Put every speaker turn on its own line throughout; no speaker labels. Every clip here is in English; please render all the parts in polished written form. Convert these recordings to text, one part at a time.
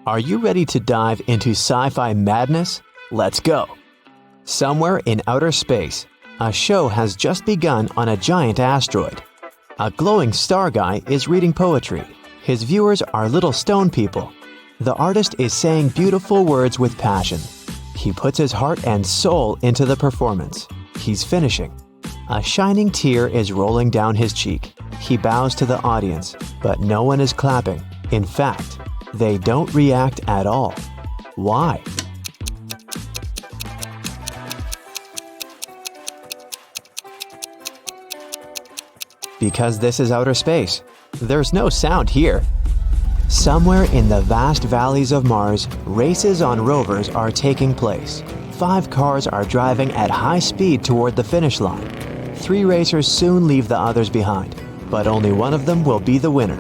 Are you ready to dive into sci-fi madness? Let's go! Somewhere in outer space, a show has just begun on a giant asteroid. A glowing star guy is reading poetry. His viewers are little stone people. The artist is saying beautiful words with passion. He puts his heart and soul into the performance. He's finishing. A shining tear is rolling down his cheek. He bows to the audience, but no one is clapping. In fact, they don't react at all. Why? Because this is outer space. There's no sound here. Somewhere in the vast valleys of Mars, races on rovers are taking place. 5 cars are driving at high speed toward the finish line. 3 racers soon leave the others behind, but only one of them will be the winner.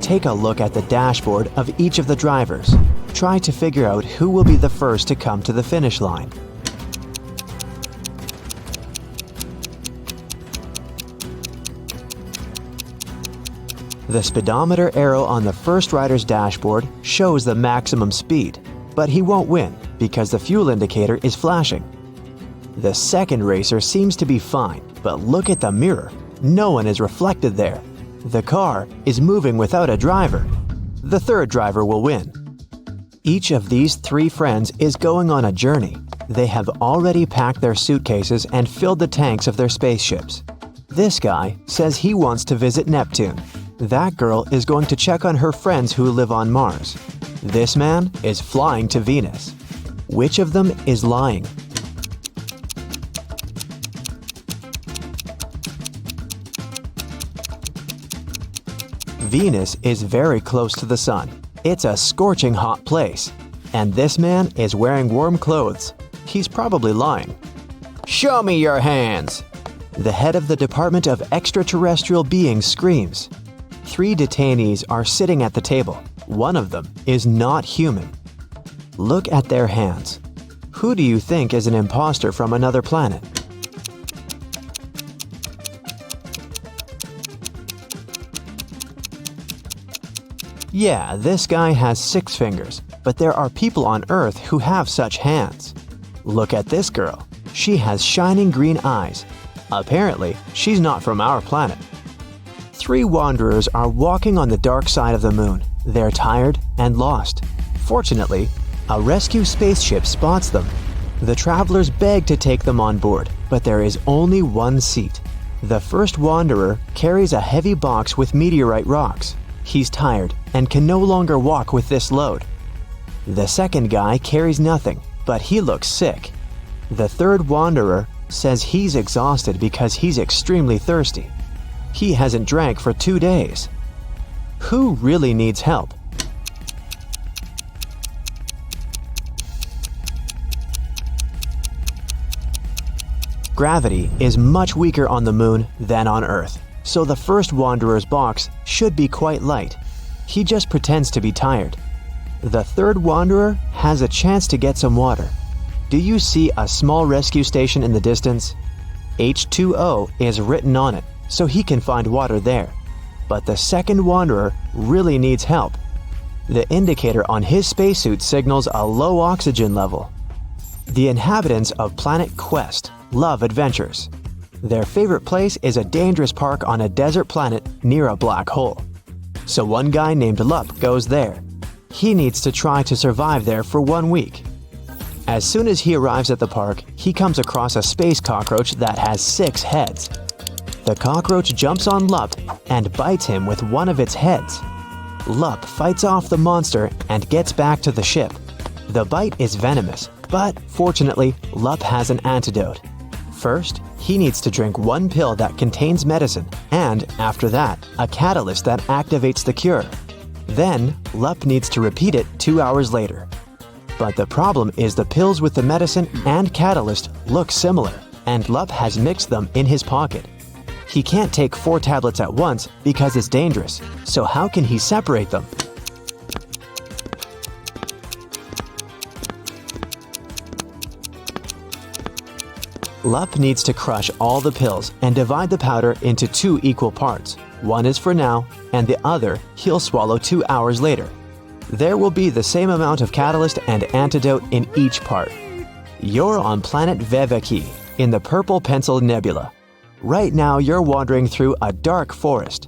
Take a look at the dashboard of each of the drivers. Try to figure out who will be the first to come to the finish line. The speedometer arrow on the first rider's dashboard shows the maximum speed, but he won't win because the fuel indicator is flashing. The second racer seems to be fine, but look at the mirror. No one is reflected there. The car is moving without a driver. The third driver will win. Each of these 3 friends is going on a journey. They have already packed their suitcases and filled the tanks of their spaceships. This guy says he wants to visit Neptune. That girl is going to check on her friends who live on Mars. This man is flying to Venus. Which of them is lying? Venus is very close to the sun. It's a scorching hot place. And this man is wearing warm clothes. He's probably lying. Show me your hands! The head of the Department of Extraterrestrial Beings screams. 3 detainees are sitting at the table. One of them is not human. Look at their hands. Who do you think is an imposter from another planet? Yeah, this guy has 6 fingers, but there are people on Earth who have such hands. Look at this girl. She has shining green eyes. Apparently, she's not from our planet. 3 wanderers are walking on the dark side of the moon. They're tired and lost. Fortunately, a rescue spaceship spots them. The travelers beg to take them on board, but there is only one seat. The first wanderer carries a heavy box with meteorite rocks. He's tired and can no longer walk with this load. The second guy carries nothing, but he looks sick. The third wanderer says he's exhausted because he's extremely thirsty. He hasn't drank for 2 days. Who really needs help? Gravity is much weaker on the moon than on Earth, so the first wanderer's box should be quite light. He just pretends to be tired. The third wanderer has a chance to get some water. Do you see a small rescue station in the distance? H2O is written on it, so he can find water there. But the second wanderer really needs help. The indicator on his spacesuit signals a low oxygen level. The inhabitants of Planet Quest love adventures. Their favorite place is a dangerous park on a desert planet near a black hole. So one guy named Lup goes there. He needs to try to survive there for 1 week. As soon as he arrives at the park, he comes across a space cockroach that has 6 heads. The cockroach jumps on Lup and bites him with one of its heads. Lup fights off the monster and gets back to the ship. The bite is venomous, but fortunately, Lup has an antidote. First, he needs to drink 1 pill that contains medicine, and after that, a catalyst that activates the cure. Then, Lup needs to repeat it 2 hours later. But the problem is the pills with the medicine and catalyst look similar, and Lup has mixed them in his pocket. He can't take 4 tablets at once because it's dangerous, so how can he separate them? Lup needs to crush all the pills and divide the powder into 2 equal parts. One is for now, and the other he'll swallow 2 hours later. There will be the same amount of catalyst and antidote in each part. You're on planet Veveki in the Purple Pencil Nebula. Right now you're wandering through a dark forest.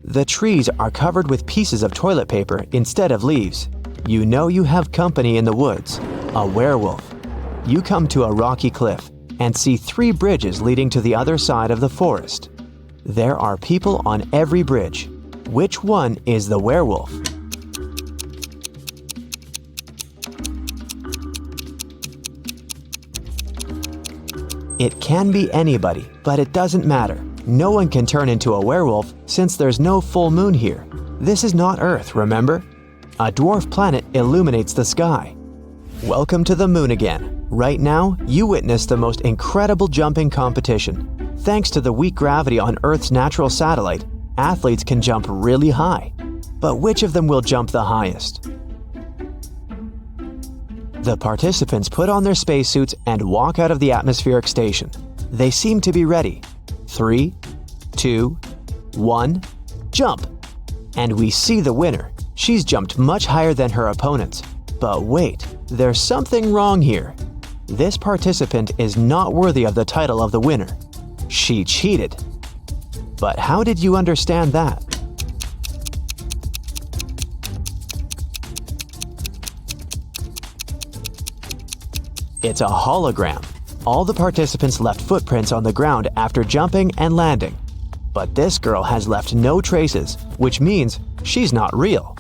The trees are covered with pieces of toilet paper instead of leaves. You know you have company in the woods, a werewolf. You come to a rocky cliff and see 3 bridges leading to the other side of the forest. There are people on every bridge. Which one is the werewolf? It can be anybody, but it doesn't matter. No one can turn into a werewolf since there's no full moon here. This is not Earth, remember? A dwarf planet illuminates the sky. Welcome to the moon again. Right now, you witness the most incredible jumping competition. Thanks to the weak gravity on Earth's natural satellite, athletes can jump really high. But which of them will jump the highest? The participants put on their spacesuits and walk out of the atmospheric station. They seem to be ready. 3, 2, 1, jump! And we see the winner. She's jumped much higher than her opponents. But wait, there's something wrong here. This participant is not worthy of the title of the winner. She cheated. But how did you understand that? It's a hologram. All the participants left footprints on the ground after jumping and landing. But this girl has left no traces, which means she's not real.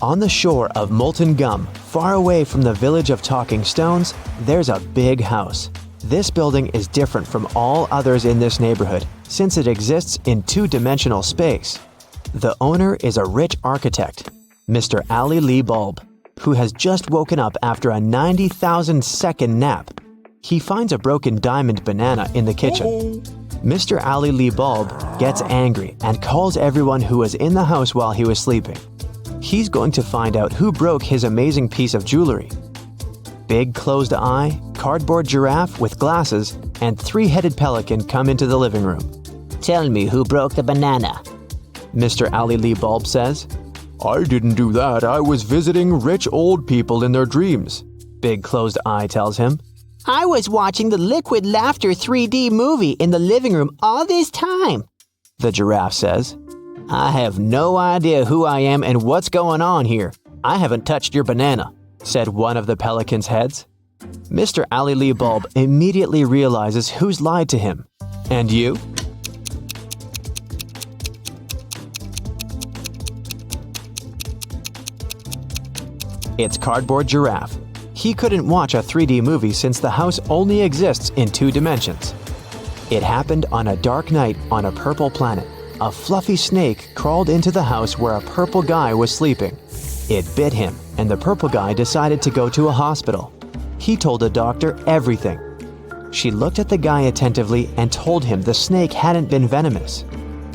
On the shore of Molten Gum, far away from the village of Talking Stones, there's a big house. This building is different from all others in this neighborhood since it exists in 2-dimensional space. The owner is a rich architect, Mr. Ali Lee Bulb, who has just woken up after a 90,000-second nap. He finds a broken diamond banana in the kitchen. Mr. Ali Lee Bulb gets angry and calls everyone who was in the house while he was sleeping. He's going to find out who broke his amazing piece of jewelry. Big closed eye, cardboard giraffe with glasses, and 3-headed pelican come into the living room.
Tell me who broke the banana.
Mr. Ali Lee Bulb says. I didn't do that. I was visiting rich old people in their dreams, Big Closed Eye tells him.
I was watching the Liquid Laughter 3D movie in the living room all this time,
the giraffe says.
I have no idea who I am and what's going on here. I haven't touched your banana,
said one of the pelican's heads. Mr. Ali Lee Bulb immediately realizes who's lied to him. And you? It's Cardboard Giraffe. He couldn't watch a 3D movie since the house only exists in 2 dimensions. It happened on a dark night on a purple planet. A fluffy snake crawled into the house where a purple guy was sleeping. It bit him, and the purple guy decided to go to a hospital. He told the doctor everything. She looked at the guy attentively and told him the snake hadn't been venomous.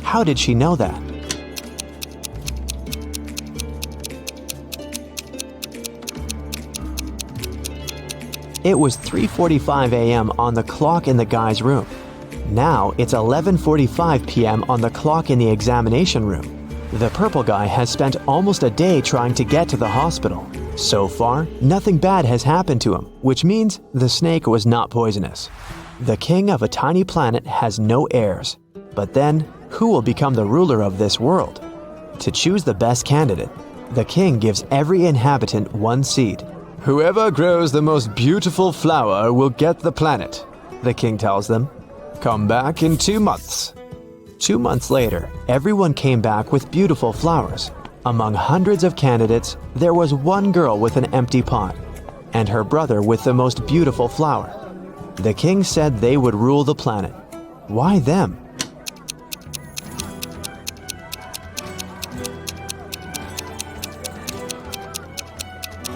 How did she know that? It was 3:45 a.m. on the clock in the guy's room. Now it's 11:45 p.m. on the clock in the examination room. The purple guy has spent almost a day trying to get to the hospital. So far, nothing bad has happened to him, which means the snake was not poisonous. The king of a tiny planet has no heirs. But then, who will become the ruler of this world? To choose the best candidate, the king gives every inhabitant 1 seed. Whoever grows the most beautiful flower will get the planet, the king tells them. Come back in 2 months. 2 months later, everyone came back with beautiful flowers. Among hundreds of candidates, there was one girl with an empty pot, and her brother with the most beautiful flower. The king said they would rule the planet. Why them?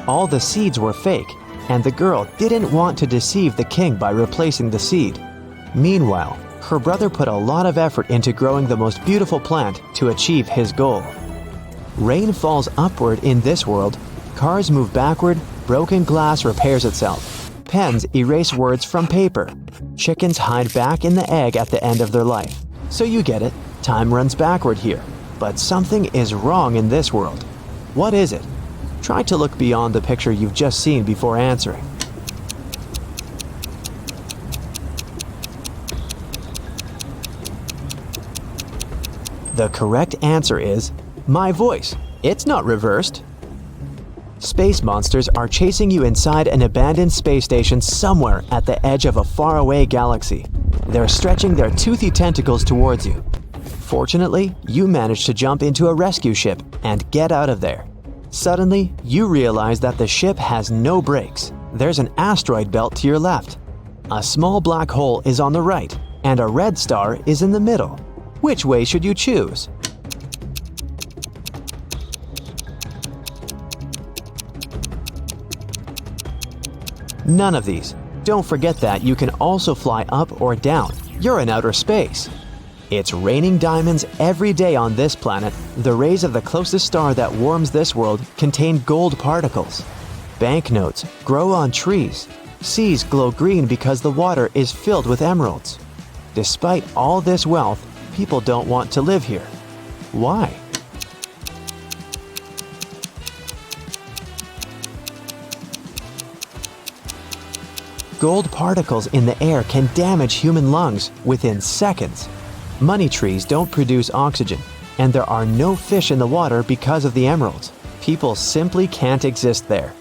All the seeds were fake, and the girl didn't want to deceive the king by replacing the seed. Meanwhile, her brother put a lot of effort into growing the most beautiful plant to achieve his goal. Rain falls upward in this world, cars move backward, broken glass repairs itself. Pens erase words from paper. Chickens hide back in the egg at the end of their life. So you get it, time runs backward here. But something is wrong in this world. What is it? Try to look beyond the picture you've just seen before answering. The correct answer is my voice. It's not reversed. Space monsters are chasing you inside an abandoned space station somewhere at the edge of a faraway galaxy. They're stretching their toothy tentacles towards you. Fortunately, you manage to jump into a rescue ship and get out of there. Suddenly, you realize that the ship has no brakes. There's an asteroid belt to your left. A small black hole is on the right, and a red star is in the middle. Which way should you choose? None of these. Don't forget that you can also fly up or down. You're in outer space. It's raining diamonds every day on this planet. The rays of the closest star that warms this world contain gold particles. Banknotes grow on trees. Seas glow green because the water is filled with emeralds. Despite all this wealth, people don't want to live here. Why? Gold particles in the air can damage human lungs within seconds. Money trees don't produce oxygen, and there are no fish in the water because of the emeralds. People simply can't exist there.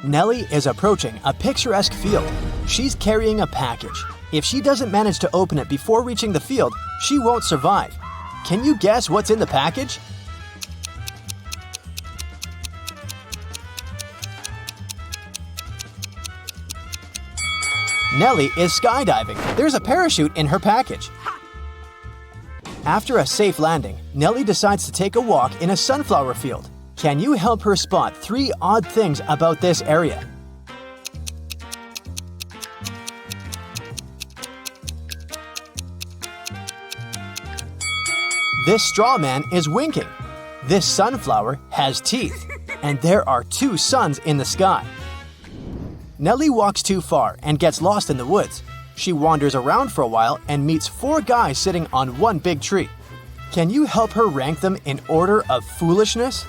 Nellie is approaching a picturesque field. She's carrying a package. If she doesn't manage to open it before reaching the field, she won't survive. Can you guess what's in the package? Nellie is skydiving. There's a parachute in her package. After a safe landing, Nellie decides to take a walk in a sunflower field. Can you help her spot 3 odd things about this area? This straw man is winking. This sunflower has teeth, and there are 2 suns in the sky. Nellie walks too far and gets lost in the woods. She wanders around for a while and meets 4 guys sitting on one big tree. Can you help her rank them in order of foolishness?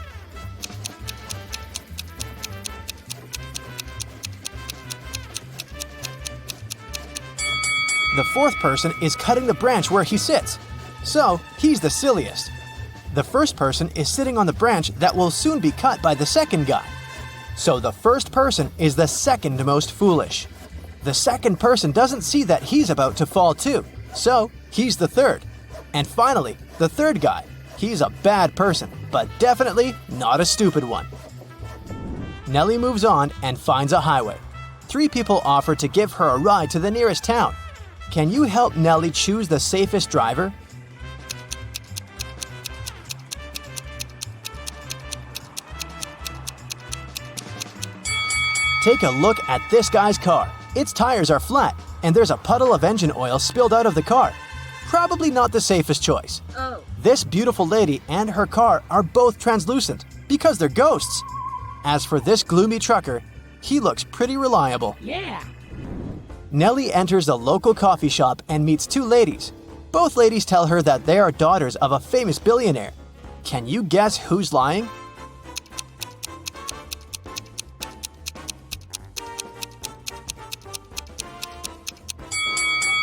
The 4th person is cutting the branch where he sits, so he's the silliest. The 1st person is sitting on the branch that will soon be cut by the 2nd guy. So the 1st person is the 2nd most foolish. The 2nd person doesn't see that he's about to fall too, so he's the 3rd. And finally, the 3rd guy. He's a bad person, but definitely not a stupid one. Nellie moves on and finds a highway. 3 people offer to give her a ride to the nearest town. Can you help Nellie choose the safest driver? Take a look at this guy's car. Its tires are flat, and there's a puddle of engine oil spilled out of the car. Probably not the safest choice. This beautiful lady and her car are both translucent because they're ghosts. As for this gloomy trucker, he looks pretty reliable.
Yeah.
Nellie enters a local coffee shop and meets 2 ladies. Both ladies tell her that they are daughters of a famous billionaire. Can you guess who's lying?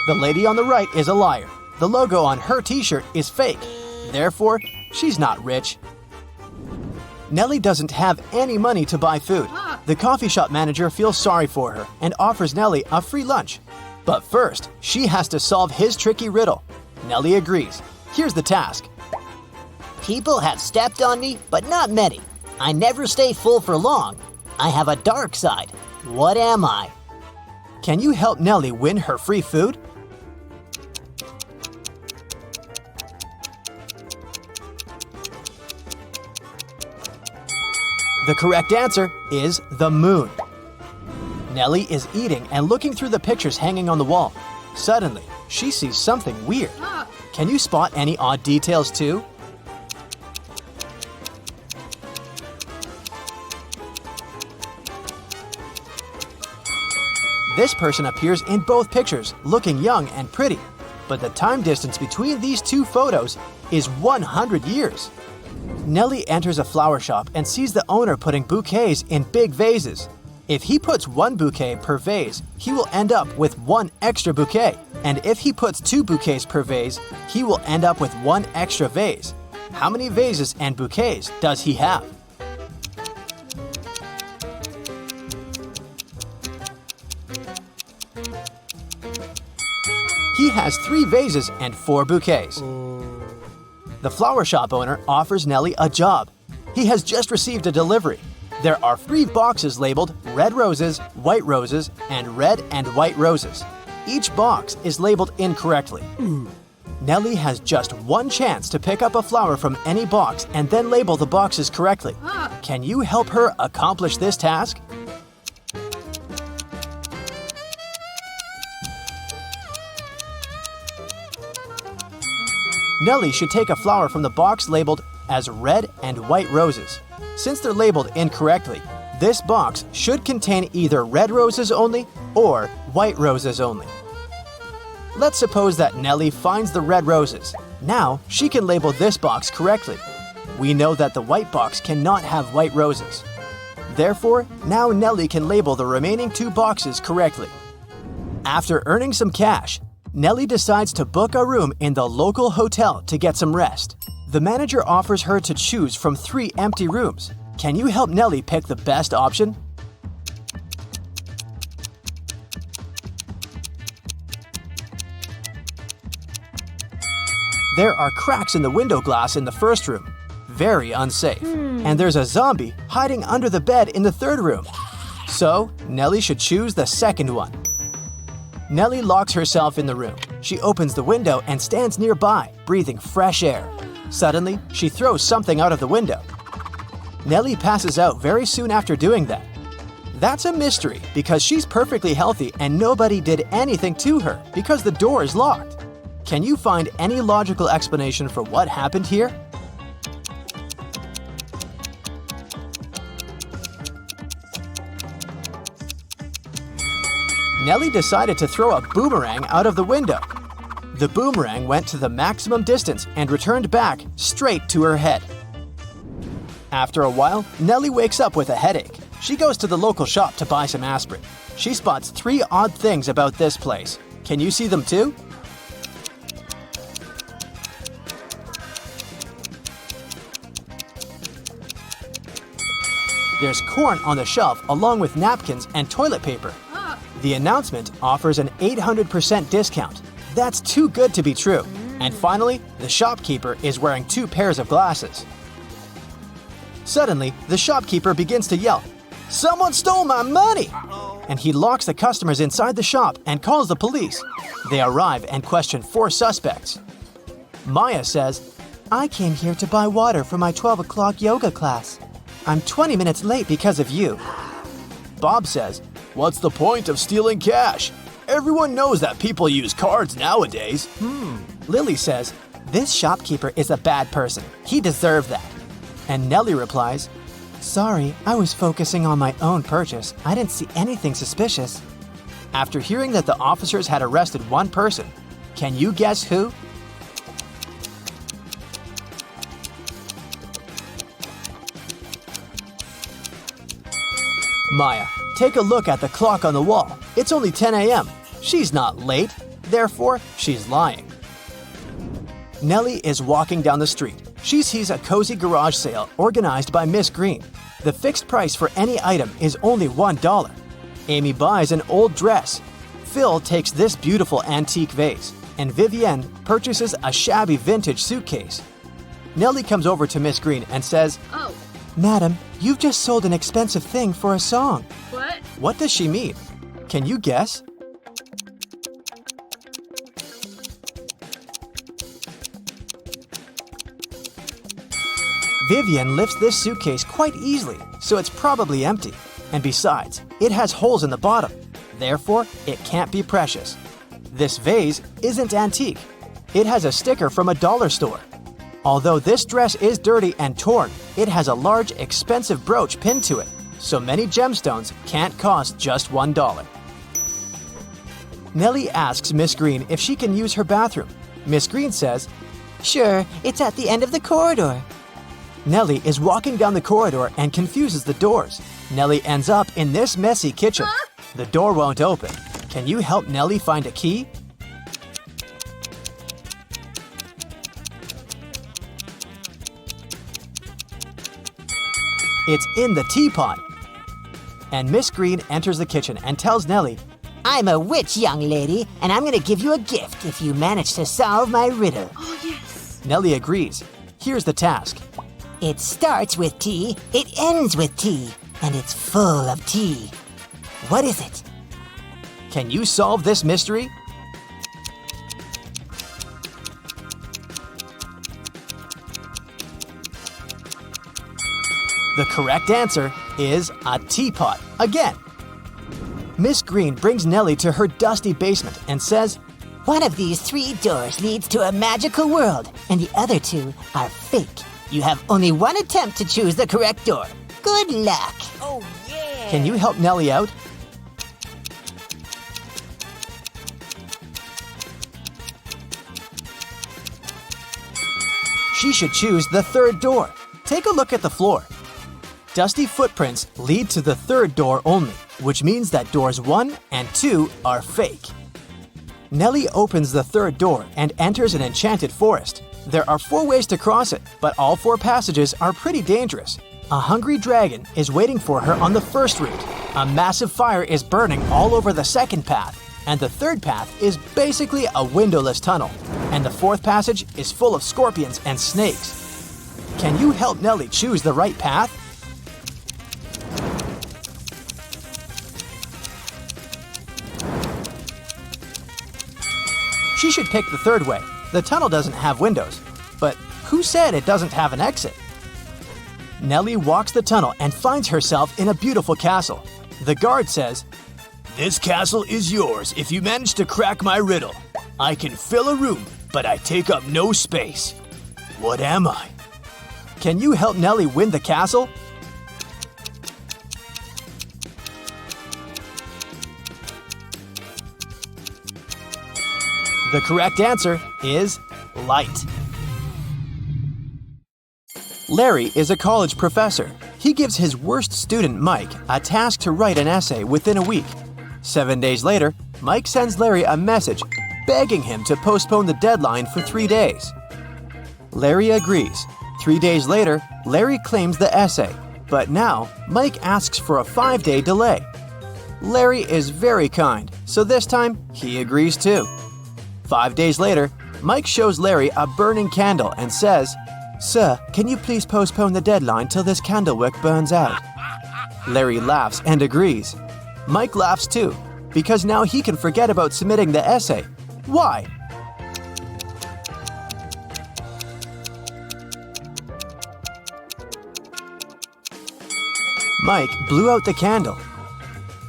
The lady on the right is a liar. The logo on her t-shirt is fake. Therefore, she's not rich. Nellie doesn't have any money to buy food. The coffee shop manager feels sorry for her and offers Nellie a free lunch. But first, she has to solve his tricky riddle. Nellie agrees. Here's the task.
People have stepped on me, but not many. I never stay full for long. I have a dark side. What am I?
Can you help Nellie win her free food? The correct answer is the moon. Nellie is eating and looking through the pictures hanging on the wall. Suddenly, she sees something weird. Can you spot any odd details too? This person appears in both pictures, looking young and pretty, but the time distance between these 2 photos is 100 years. Nellie enters a flower shop and sees the owner putting bouquets in big vases. If he puts 1 bouquet per vase, he will end up with 1 extra bouquet. And if he puts 2 bouquets per vase, he will end up with 1 extra vase. How many vases and bouquets does he have? He has 3 vases and 4 bouquets. The flower shop owner offers Nellie a job. He has just received a delivery. There are 3 boxes labeled red roses, white roses, and red and white roses. Each box is labeled incorrectly. Nellie has just 1 chance to pick up a flower from any box and then label the boxes correctly. Can you help her accomplish this task? Nellie should take a flower from the box labeled as red and white roses. Since they're labeled incorrectly, this box should contain either red roses only or white roses only. Let's suppose that Nellie finds the red roses. Now she can label this box correctly. We know that the white box cannot have white roses. Therefore, now Nellie can label the remaining 2 boxes correctly. After earning some cash, Nellie decides to book a room in the local hotel to get some rest. The manager offers her to choose from 3 empty rooms. Can you help Nellie pick the best option? There are cracks in the window glass in the first room. Very unsafe. And there's a zombie hiding under the bed in the third room. So, Nellie should choose the second one. Nellie locks herself in the room. She opens the window and stands nearby, breathing fresh air. Suddenly, she throws something out of the window. Nellie passes out very soon after doing that. That's a mystery because she's perfectly healthy and nobody did anything to her because the door is locked. Can you find any logical explanation for what happened here? Nellie decided to throw a boomerang out of the window. The boomerang went to the maximum distance and returned back straight to her head. After a while, Nellie wakes up with a headache. She goes to the local shop to buy some aspirin. She spots 3 odd things about this place. Can you see them too? There's corn on the shelf along with napkins and toilet paper. The announcement offers an 800% discount. That's too good to be true. And finally, the shopkeeper is wearing 2 pairs of glasses. Suddenly, the shopkeeper begins to yell, "Someone stole my money!" And he locks the customers inside the shop and calls the police. They arrive and question 4 suspects. Maya says, "I came here to buy water for my 12 o'clock yoga class. I'm 20 minutes late because of you." Bob says, "What's the point of stealing cash? Everyone knows that people use cards nowadays." Lily says, "This shopkeeper is a bad person. He deserved that." And Nellie replies, "Sorry, I was focusing on my own purchase. I didn't see anything suspicious." After hearing that the officers had arrested 1 person, can you guess who? Maya, take a look at the clock on the wall. It's only 10 a.m. She's not late, therefore she's lying. Nellie is walking down the street. She sees a cozy garage sale organized by Miss Green. The fixed price for any item is only $1. Amy buys an old dress. Phil takes this beautiful antique vase, and Vivienne purchases a shabby vintage suitcase. Nellie comes over to Miss Green and says,
"Oh,
"Madam, you've just sold an expensive thing for a song."
what?
What does she mean? Can you guess? Vivienne lifts this suitcase quite easily, so it's probably empty. And besides, it has holes in the bottom. Therefore, it can't be precious. This vase isn't antique. It has a sticker from a dollar store. Although this dress is dirty and torn, it has a large, expensive brooch pinned to it, so many gemstones can't cost just $1. Nellie asks Miss Green if she can use her bathroom. Miss Green says, "Sure, it's at the end of the corridor." Nellie is walking down the corridor and confuses the doors. Nellie ends up in this messy kitchen. The door won't open. Can you help Nellie find a key? It's in the teapot. And Miss Green enters the kitchen and tells Nellie,
I'm a witch, young lady, and I'm gonna give you a gift if you manage to solve my riddle.
Oh, yes.
Nellie agrees. Here's the task.
It starts with T, it ends with T, and it's full of tea. What is it?
Can you solve this mystery? The correct answer is a teapot again. Miss Green brings Nellie to her dusty basement and says,
One of these 3 doors leads to a magical world, and the other 2 are fake. You have only one attempt to choose the correct door. Good luck.
Oh, yeah.
Can you help Nellie out? She should choose the 3rd door. Take a look at the floor. Dusty footprints lead to the 3rd door only, which means that doors 1 and 2 are fake. Nellie opens the 3rd door and enters an enchanted forest. There are 4 ways to cross it, but all 4 passages are pretty dangerous. A hungry dragon is waiting for her on the 1st route. A massive fire is burning all over the 2nd path, and the 3rd path is basically a windowless tunnel. And the 4th passage is full of scorpions and snakes. Can you help Nellie choose the right path? She should pick the 3rd way. The tunnel doesn't have windows. But who said it doesn't have an exit? Nellie walks the tunnel and finds herself in a beautiful castle. The guard says, "This castle is yours if you manage to crack my riddle. I can fill a room, but I take up no space. What am I?" Can you help Nellie win the castle? The correct answer is light. Larry is a college professor. He gives his worst student, Mike, a task to write an essay within a week. 7 days later, Mike sends Larry a message begging him to postpone the deadline for 3 days. Larry agrees. 3 days later, Larry claims the essay, but now Mike asks for a 5-day delay. Larry is very kind, so this time he agrees too. 5 days later, Mike shows Larry a burning candle and says, "Sir, can you please postpone the deadline till this candle wick burns out?" Larry laughs and agrees. Mike laughs too, because now he can forget about submitting the essay. Why? Mike blew out the candle.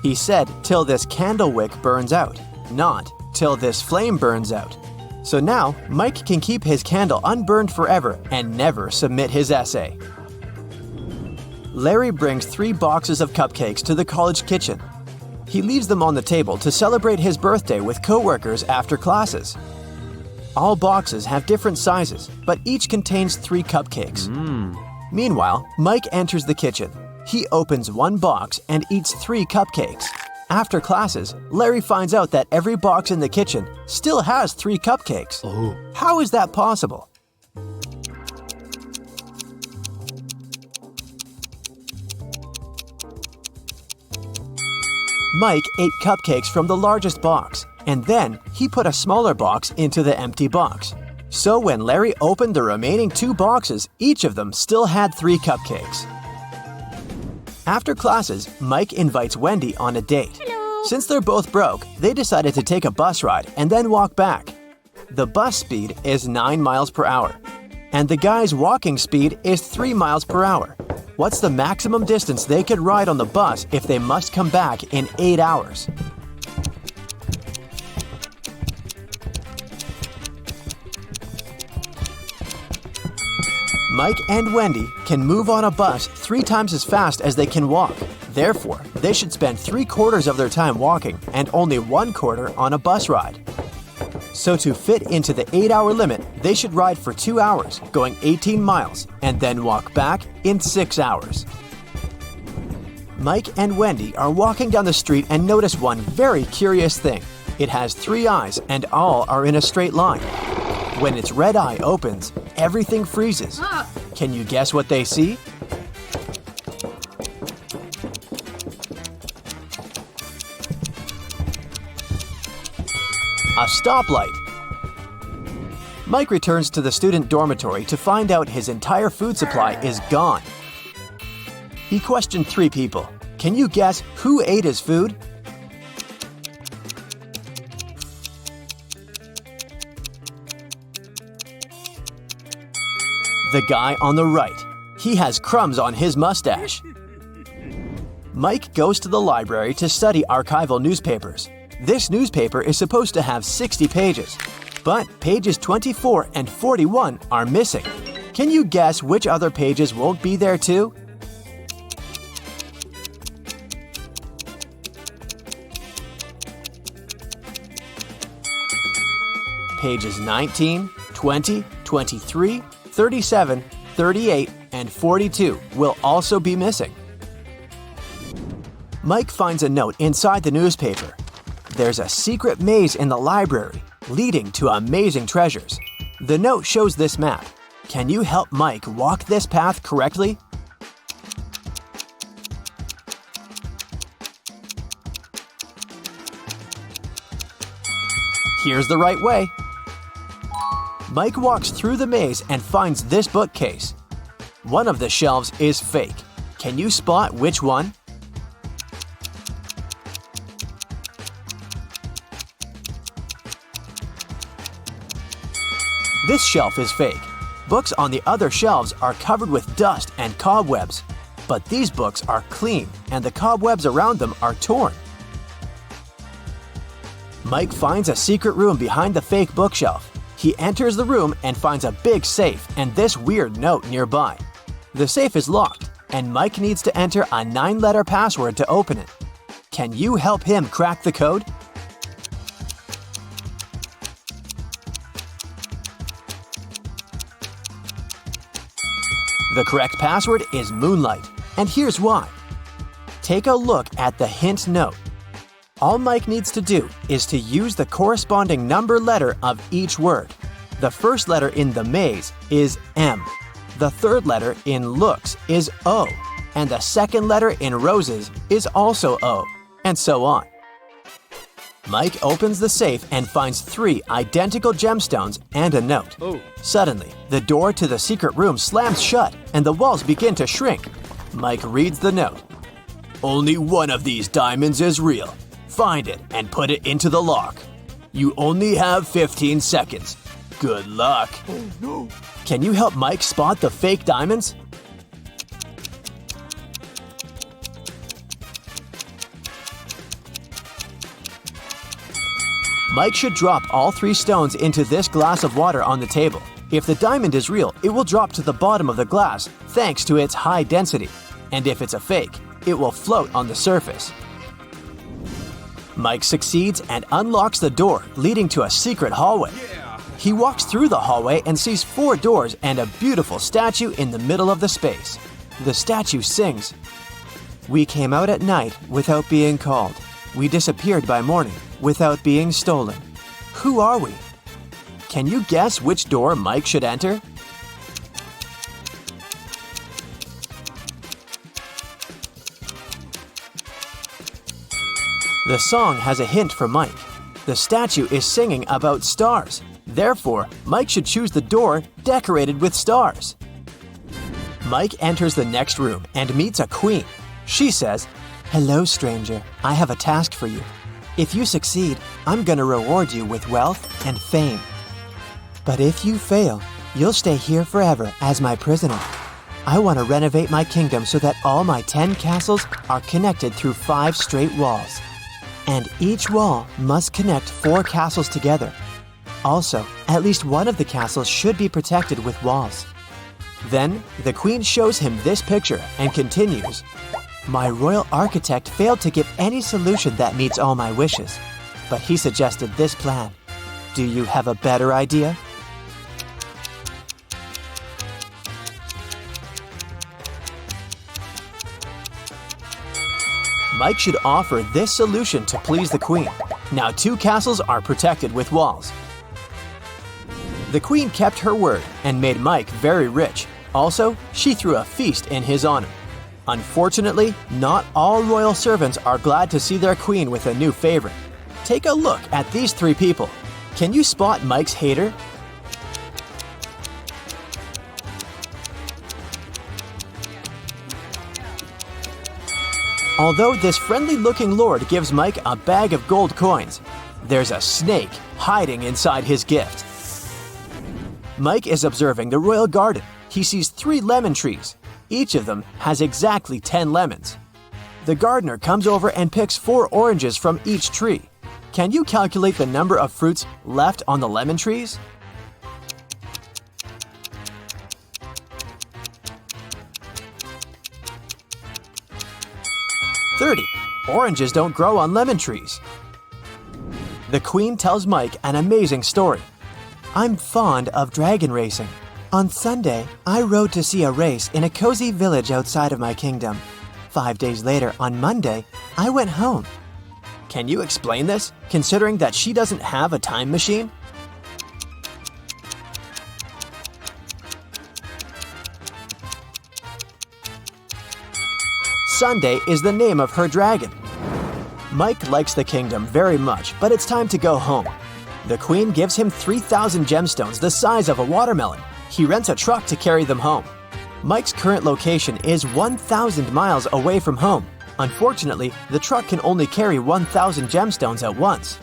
He said, "Till this candle wick burns out," not "till this flame burns out." So now, Mike can keep his candle unburned forever and never submit his essay. Larry brings 3 boxes of cupcakes to the college kitchen. He leaves them on the table to celebrate his birthday with coworkers after classes. All boxes have different sizes, but each contains 3 cupcakes. Meanwhile, Mike enters the kitchen. He opens 1 box and eats 3 cupcakes. After classes, Larry finds out that every box in the kitchen still has 3 cupcakes. How is that possible? Mike ate cupcakes from the largest box, and then he put a smaller box into the empty box. So when Larry opened the remaining 2 boxes, each of them still had 3 cupcakes. After classes, Mike invites Wendy on a date. Since they're both broke, they decided to take a bus ride and then walk back. The bus speed is 9 miles per hour, and the guy's walking speed is 3 miles per hour. What's the maximum distance they could ride on the bus if they must come back in 8 hours? Mike and Wendy can move on a bus 3 times as fast as they can walk. Therefore, they should spend 3/4 of their time walking and only 1/4 on a bus ride. So to fit into the 8-hour limit, they should ride for 2 hours, going 18 miles, and then walk back in 6 hours. Mike and Wendy are walking down the street and notice one very curious thing. It has 3 eyes and all are in a straight line. When its red eye opens, everything freezes. Can you guess what they see? A stoplight. Mike returns to the student dormitory to find out his entire food supply is gone. He questioned 3 people. Can you guess who ate his food? The guy on the right. He has crumbs on his mustache. Mike goes to the library to study archival newspapers. This newspaper is supposed to have 60 pages, but pages 24 and 41 are missing. Can you guess which other pages won't be there too? Pages 19, 20, 23, 37, 38, and 42 will also be missing. Mike finds a note inside the newspaper. There's a secret maze in the library leading to amazing treasures. The note shows this map. Can you help Mike walk this path correctly? Here's the right way. Mike walks through the maze and finds this bookcase. One of the shelves is fake. Can you spot which one? This shelf is fake. Books on the other shelves are covered with dust and cobwebs. But these books are clean and the cobwebs around them are torn. Mike finds a secret room behind the fake bookshelf. He enters the room and finds a big safe and this weird note nearby. The safe is locked, and Mike needs to enter a 9-letter password to open it. Can you help him crack the code? The correct password is Moonlight, and here's why. Take a look at the hint note. All Mike needs to do is to use the corresponding number letter of each word. The first letter in the maze is M. The third letter in looks is O. And the second letter in roses is also O. And so on. Mike opens the safe and finds 3 identical gemstones and a note. Suddenly, the door to the secret room slams shut and the walls begin to shrink. Mike reads the note. Only one of these diamonds is real. Find it and put it into the lock. You only have 15 seconds. Good luck. Oh no. Can you help Mike spot the fake diamonds? Mike should drop all 3 stones into this glass of water on the table. If the diamond is real, it will drop to the bottom of the glass thanks to its high density. And if it's a fake, it will float on the surface. Mike succeeds and unlocks the door, leading to a secret hallway. He walks through the hallway and sees 4 doors and a beautiful statue in the middle of the space. The statue sings, "We came out at night without being called. We disappeared by morning without being stolen. Who are we?" Can you guess which door Mike should enter? The song has a hint for Mike. The statue is singing about stars. Therefore, Mike should choose the door decorated with stars. Mike enters the next room and meets a queen. She says, "Hello, stranger. I have a task for you. If you succeed, I'm gonna reward you with wealth and fame. But if you fail, you'll stay here forever as my prisoner. I want to renovate my kingdom so that all my 10 castles are connected through 5 straight walls. And each wall must connect 4 castles together. Also, at least one of the castles should be protected with walls." Then, the queen shows him this picture and continues, "My royal architect failed to give any solution that meets all my wishes, but he suggested this plan. Do you have a better idea? Mike should offer this solution to please the queen. Now 2 castles are protected with walls. The queen kept her word and made Mike very rich. Also, she threw a feast in his honor. Unfortunately, not all royal servants are glad to see their queen with a new favorite. Take a look at these 3 people. Can you spot Mike's hater? Although this friendly-looking lord gives Mike a bag of gold coins, there's a snake hiding inside his gift. Mike is observing the royal garden. He sees 3 lemon trees. Each of them has exactly 10 lemons. The gardener comes over and picks 4 oranges from each tree. Can you calculate the number of fruits left on the lemon trees? Oranges don't grow on lemon trees. The queen tells Mike an amazing story. I'm fond of dragon racing. On Sunday, I rode to see a race in a cozy village outside of my kingdom. 5 days later, on Monday, I went home. Can you explain this, considering that she doesn't have a time machine? Sunday is the name of her dragon. Mike likes the kingdom very much, but it's time to go home. The queen gives him 3,000 gemstones the size of a watermelon. He rents a truck to carry them home. Mike's current location is 1,000 miles away from home. Unfortunately, the truck can only carry 1,000 gemstones at once.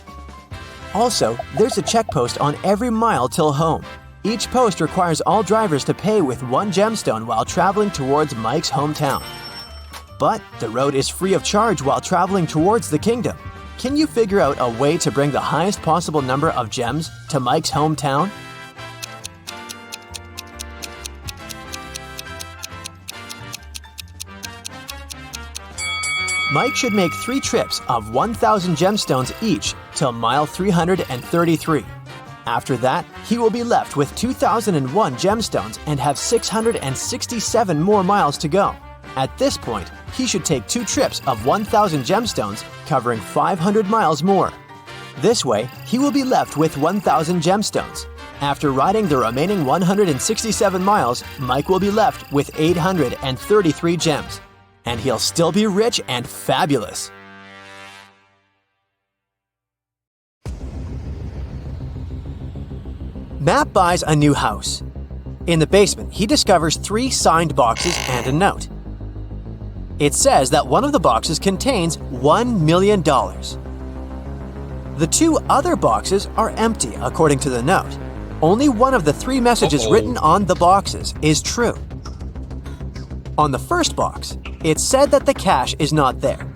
Also, there's a check post on every mile till home. Each post requires all drivers to pay with 1 gemstone while traveling towards Mike's hometown. But the road is free of charge while traveling towards the kingdom. Can you figure out a way to bring the highest possible number of gems to Mike's hometown? Mike should make 3 trips of 1,000 gemstones each till mile 333. After that, he will be left with 2,001 gemstones and have 667 more miles to go. At this point, he should take 2 trips of 1,000 gemstones, covering 500 miles more. This way, he will be left with 1,000 gemstones. After riding the remaining 167 miles, Mike will be left with 833 gems. And he'll still be rich and fabulous. Matt buys a new house. In the basement, he discovers 3 signed boxes and a note. It says that one of the boxes contains $1 million. The 2 other boxes are empty, according to the note. Only one of the 3 messages written on the boxes is true. On the first box, it said that the cash is not there.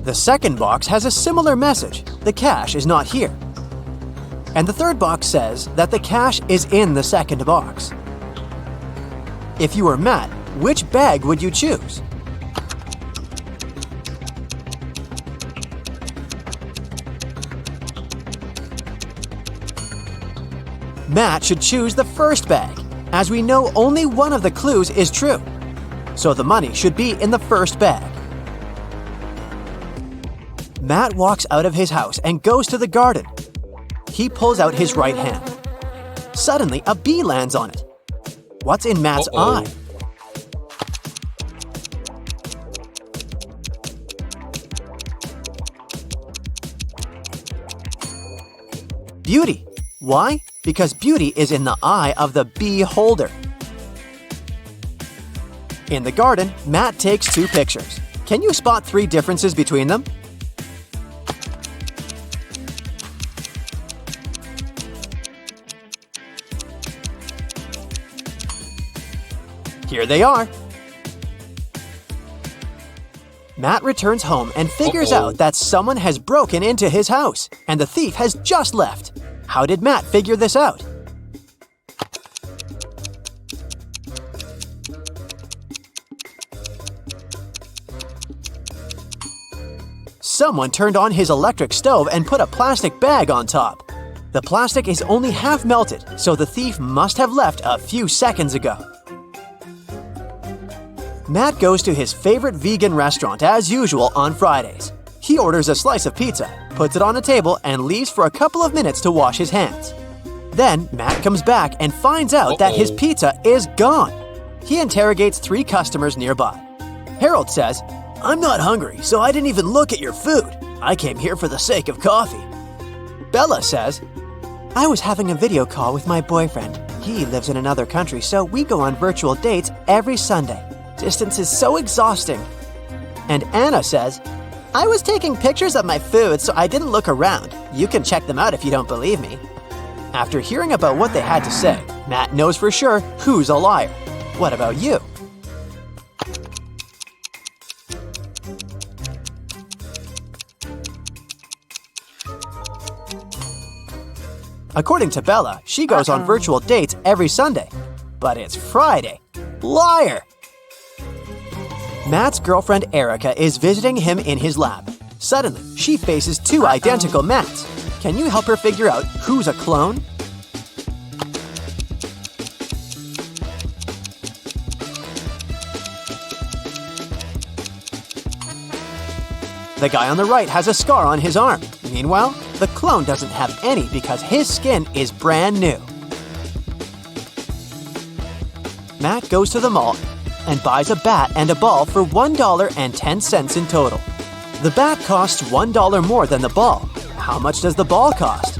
The second box has a similar message: the cash is not here. And the third box says that the cash is in the second box. If you were Matt, which bag would you choose? Matt should choose the first bag, as we know only one of the clues is true. So the money should be in the first bag. Matt walks out of his house and goes to the garden. He pulls out his right hand. Suddenly, a bee lands on it. What's in Matt's eye? Beauty. Why? Because beauty is in the eye of the bee holder. In the garden, Matt takes 2 pictures. Can you spot 3 differences between them? Here they are. Matt returns home and figures out that someone has broken into his house, and the thief has just left. How did Matt figure this out? Someone turned on his electric stove and put a plastic bag on top. The plastic is only half melted, so the thief must have left a few seconds ago. Matt goes to his favorite vegan restaurant as usual on Fridays. He orders a slice of pizza, puts it on a table, and leaves for a couple of minutes to wash his hands. Then Matt comes back and finds out that his pizza is gone. He interrogates 3 customers nearby. Harold says, "I'm not hungry, so I didn't even look at your food. I came here for the sake of coffee." Bella says, "I was having a video call with my boyfriend. He lives in another country, so we go on virtual dates every Sunday. Distance is so exhausting." And Anna says, "I was taking pictures of my food, so I didn't look around. You can check them out if you don't believe me." After hearing about what they had to say, Matt knows for sure who's a liar. What about you? According to Bella, she goes on virtual dates every Sunday. But it's Friday. Liar! Matt's girlfriend Erica is visiting him in his lab. Suddenly, she faces 2 identical Matts. Can you help her figure out who's a clone? The guy on the right has a scar on his arm. Meanwhile, the clone doesn't have any because his skin is brand new. Matt goes to the mall and buys a bat and a ball for $1.10 in total. The bat costs $1 more than the ball. How much does the ball cost?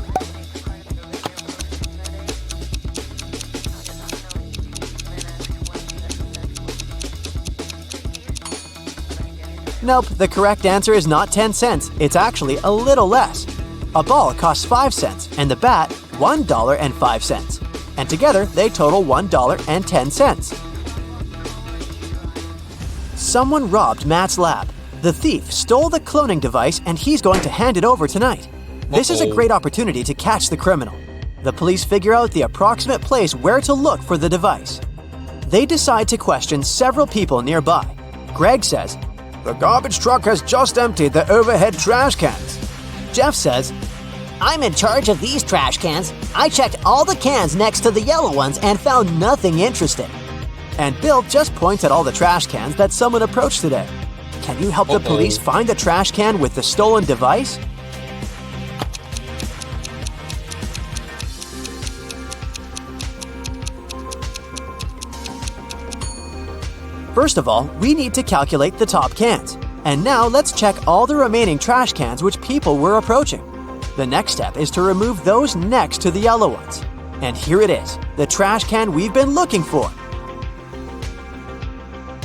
Nope, the correct answer is not 10 cents. It's actually a little less. A ball costs 5 cents and the bat $1.05. And together they total $1.10. Someone robbed Matt's lab. The thief stole the cloning device and he's going to hand it over tonight. This is a great opportunity to catch the criminal. The police figure out the approximate place where to look for the device. They decide to question several people nearby. Greg says, "The garbage truck has just emptied the overhead trash cans." Jeff says,
I'm in charge of these trash cans. I checked all the cans next to the yellow ones and found nothing interesting.
And Bill just points at all the trash cans that someone approached today. Can you help the police find the trash can with the stolen device? First of all, we need to calculate the top cans. And now let's check all the remaining trash cans which people were approaching. The next step is to remove those next to the yellow ones. And here it is, the trash can we've been looking for.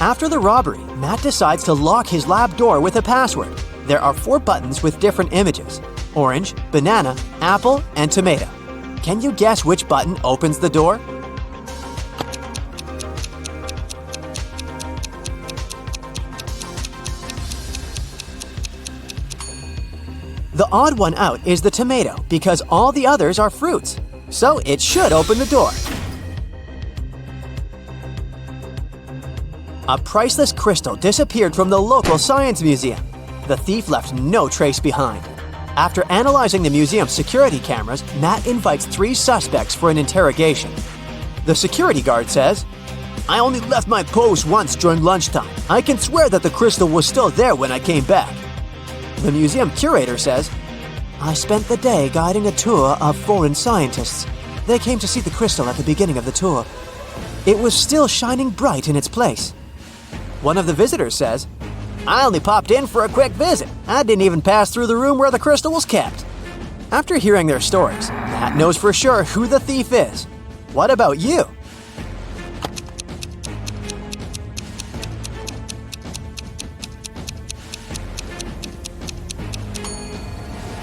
After the robbery, Matt decides to lock his lab door with a password. There are 4 buttons with different images: orange, banana, apple, and tomato. Can you guess which button opens the door? The odd one out is the tomato because all the others are fruits. So it should open the door. A priceless crystal disappeared from the local science museum. The thief left no trace behind. After analyzing the museum's security cameras, Matt invites 3 suspects for an interrogation. The security guard says, "I only left my post once during lunchtime. I can swear that the crystal was still there when I came back." The museum curator says, "I spent the day guiding a tour of foreign scientists. They came to see the crystal at the beginning of the tour. It was still shining bright in its place." One of the visitors says, "I only popped in for a quick visit. I didn't even pass through the room where the crystal was kept." After hearing their stories, Matt knows for sure who the thief is. What about you?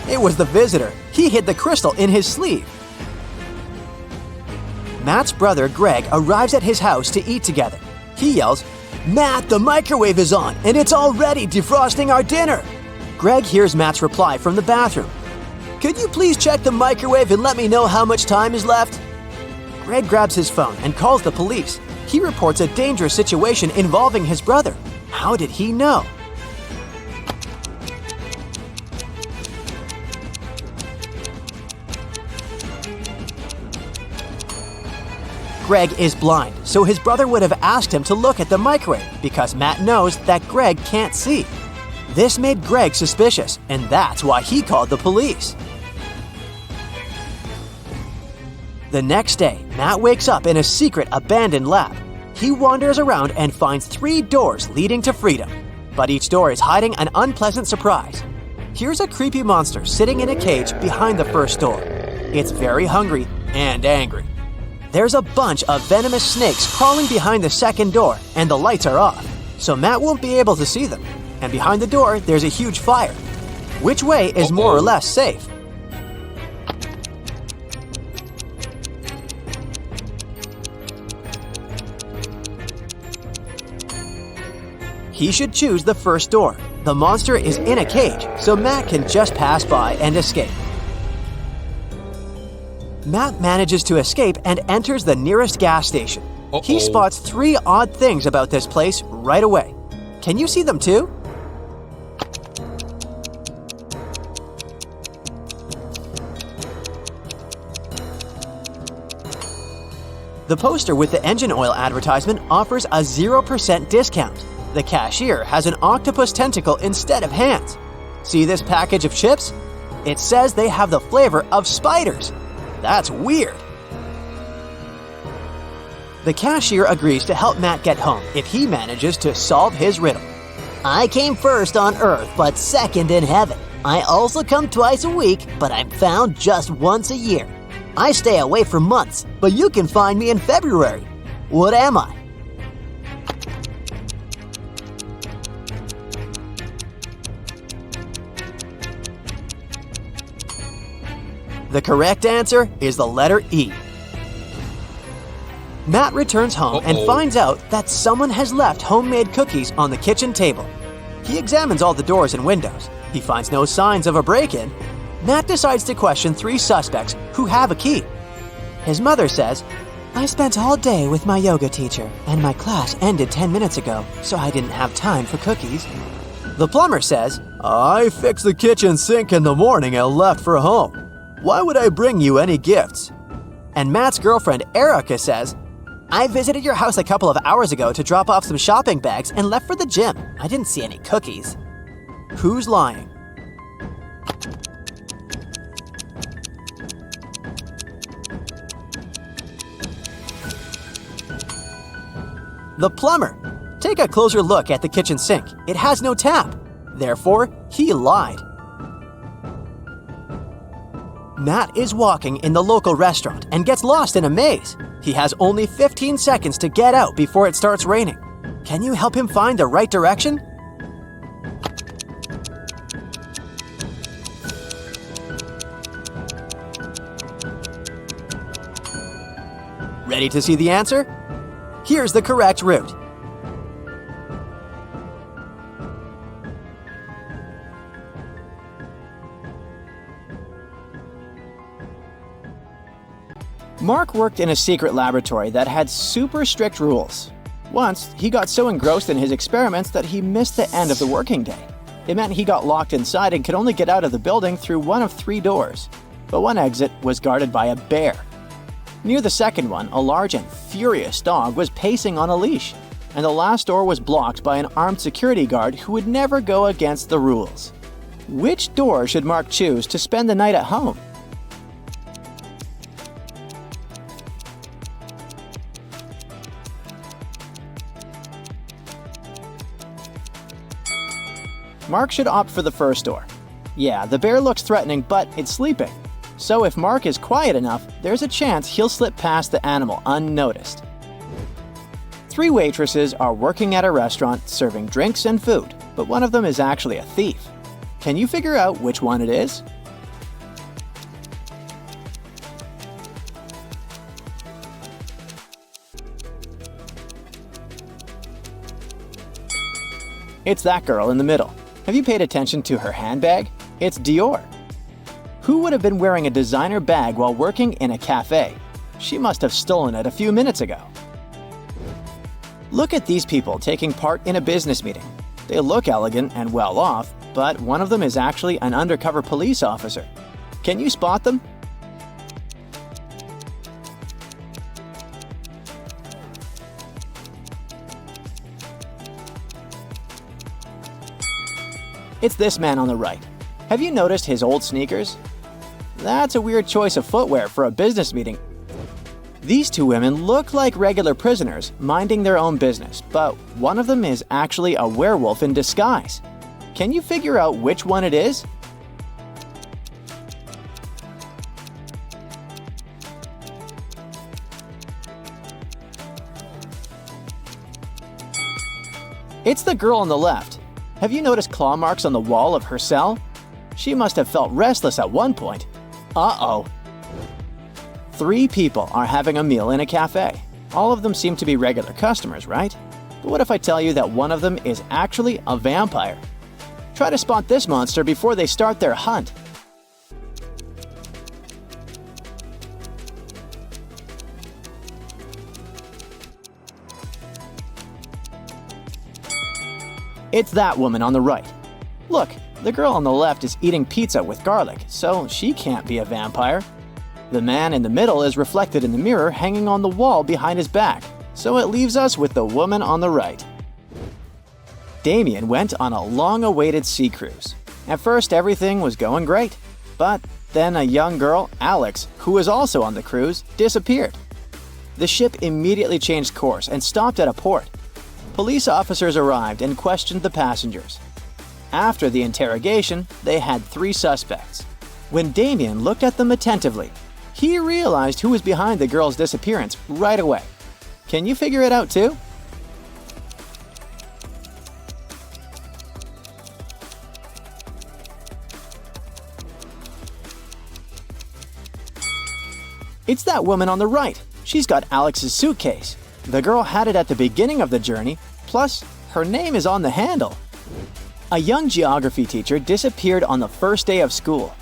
It was the visitor. He hid the crystal in his sleeve. Matt's brother, Greg, arrives at his house to eat together. He yells, "Matt, the microwave is on, and it's already defrosting our dinner." Greg hears Matt's reply from the bathroom. "Could you please check the microwave and let me know how much time is left?" Greg grabs his phone and calls the police. He reports a dangerous situation involving his brother. How did he know? Greg is blind, so his brother would have asked him to look at the microwave because Matt knows that Greg can't see. This made Greg suspicious, and that's why he called the police. The next day, Matt wakes up in a secret abandoned lab. He wanders around and finds 3 doors leading to freedom, but each door is hiding an unpleasant surprise. Here's a creepy monster sitting in a cage behind the first door. It's very hungry and angry. There's a bunch of venomous snakes crawling behind the second door, and the lights are off, so Matt won't be able to see them. And behind the door, there's a huge fire. Which way is more or less safe? He should choose the first door. The monster is in a cage, so Matt can just pass by and escape. Matt manages to escape and enters the nearest gas station. He spots 3 odd things about this place right away. Can you see them too? The poster with the engine oil advertisement offers a 0% discount. The cashier has an octopus tentacle instead of hands. See this package of chips? It says they have the flavor of spiders. That's weird. The cashier agrees to help Matt get home if he manages to solve his riddle.
I came first on Earth, but second in heaven. I also come twice a week, but I'm found just once a year. I stay away for months, but you can find me in February. What am I?
The correct answer is the letter E. Matt returns home and finds out that someone has left homemade cookies on the kitchen table. He examines all the doors and windows. He finds no signs of a break-in. Matt decides to question 3 suspects who have a key. His mother says, "I spent all day with my yoga teacher, and my class ended 10 minutes ago, so I didn't have time for cookies." The plumber says, "I fixed the kitchen sink in the morning and left for home. Why would I bring you any gifts?" And Matt's girlfriend, Erica, says, "I visited your house a couple of hours ago to drop off some shopping bags and left for the gym. I didn't see any cookies." Who's lying? The plumber. Take a closer look at the kitchen sink. It has no tap. Therefore, he lied. Matt is walking in the local restaurant and gets lost in a maze. He has only 15 seconds to get out before it starts raining. Can you help him find the right direction? Ready to see the answer? Here's the correct route. Mark worked in a secret laboratory that had super strict rules. Once, he got so engrossed in his experiments that he missed the end of the working day. It meant he got locked inside and could only get out of the building through one of 3 doors. But one exit was guarded by a bear. Near the second one, a large and furious dog was pacing on a leash. And the last door was blocked by an armed security guard who would never go against the rules. Which door should Mark choose to spend the night at home? Mark should opt for the first door. Yeah, the bear looks threatening, but it's sleeping. So if Mark is quiet enough, there's a chance he'll slip past the animal unnoticed. 3 waitresses are working at a restaurant serving drinks and food, but one of them is actually a thief. Can you figure out which one it is? It's that girl in the middle. Have you paid attention to her handbag? It's Dior. Who would have been wearing a designer bag while working in a cafe? She must have stolen it a few minutes ago. Look at these people taking part in a business meeting. They look elegant and well off, but one of them is actually an undercover police officer. Can you spot them?
It's this man on the right. Have you noticed his old sneakers? That's a weird choice of footwear for a business meeting. These two women look like regular prisoners minding their own business, but one of them is actually a werewolf in disguise. Can you figure out which one it is? It's the girl on the left. Have you noticed claw marks on the wall of her cell? She must have felt restless at one point. Uh-oh. 3 people are having a meal in a cafe. All of them seem to be regular customers, right? But what if I tell you that one of them is actually a vampire? Try to spot this monster before they start their hunt. It's that woman on the right. Look, the girl on the left is eating pizza with garlic, so she can't be a vampire. The man in the middle is reflected in the mirror hanging on the wall behind his back, so it leaves us with the woman on the right. Damien went on a long-awaited sea cruise. At first, everything was going great, but then a young girl, Alex, who was also on the cruise, disappeared. The ship immediately changed course and stopped at a port. Police officers arrived and questioned the passengers. After the interrogation, they had 3 suspects. When Damien looked at them attentively, he realized who was behind the girl's disappearance right away. Can you figure it out too? It's that woman on the right. She's got Alex's suitcase. The girl had it at the beginning of the journey, plus her name is on the handle. A young geography teacher disappeared on the first day of school.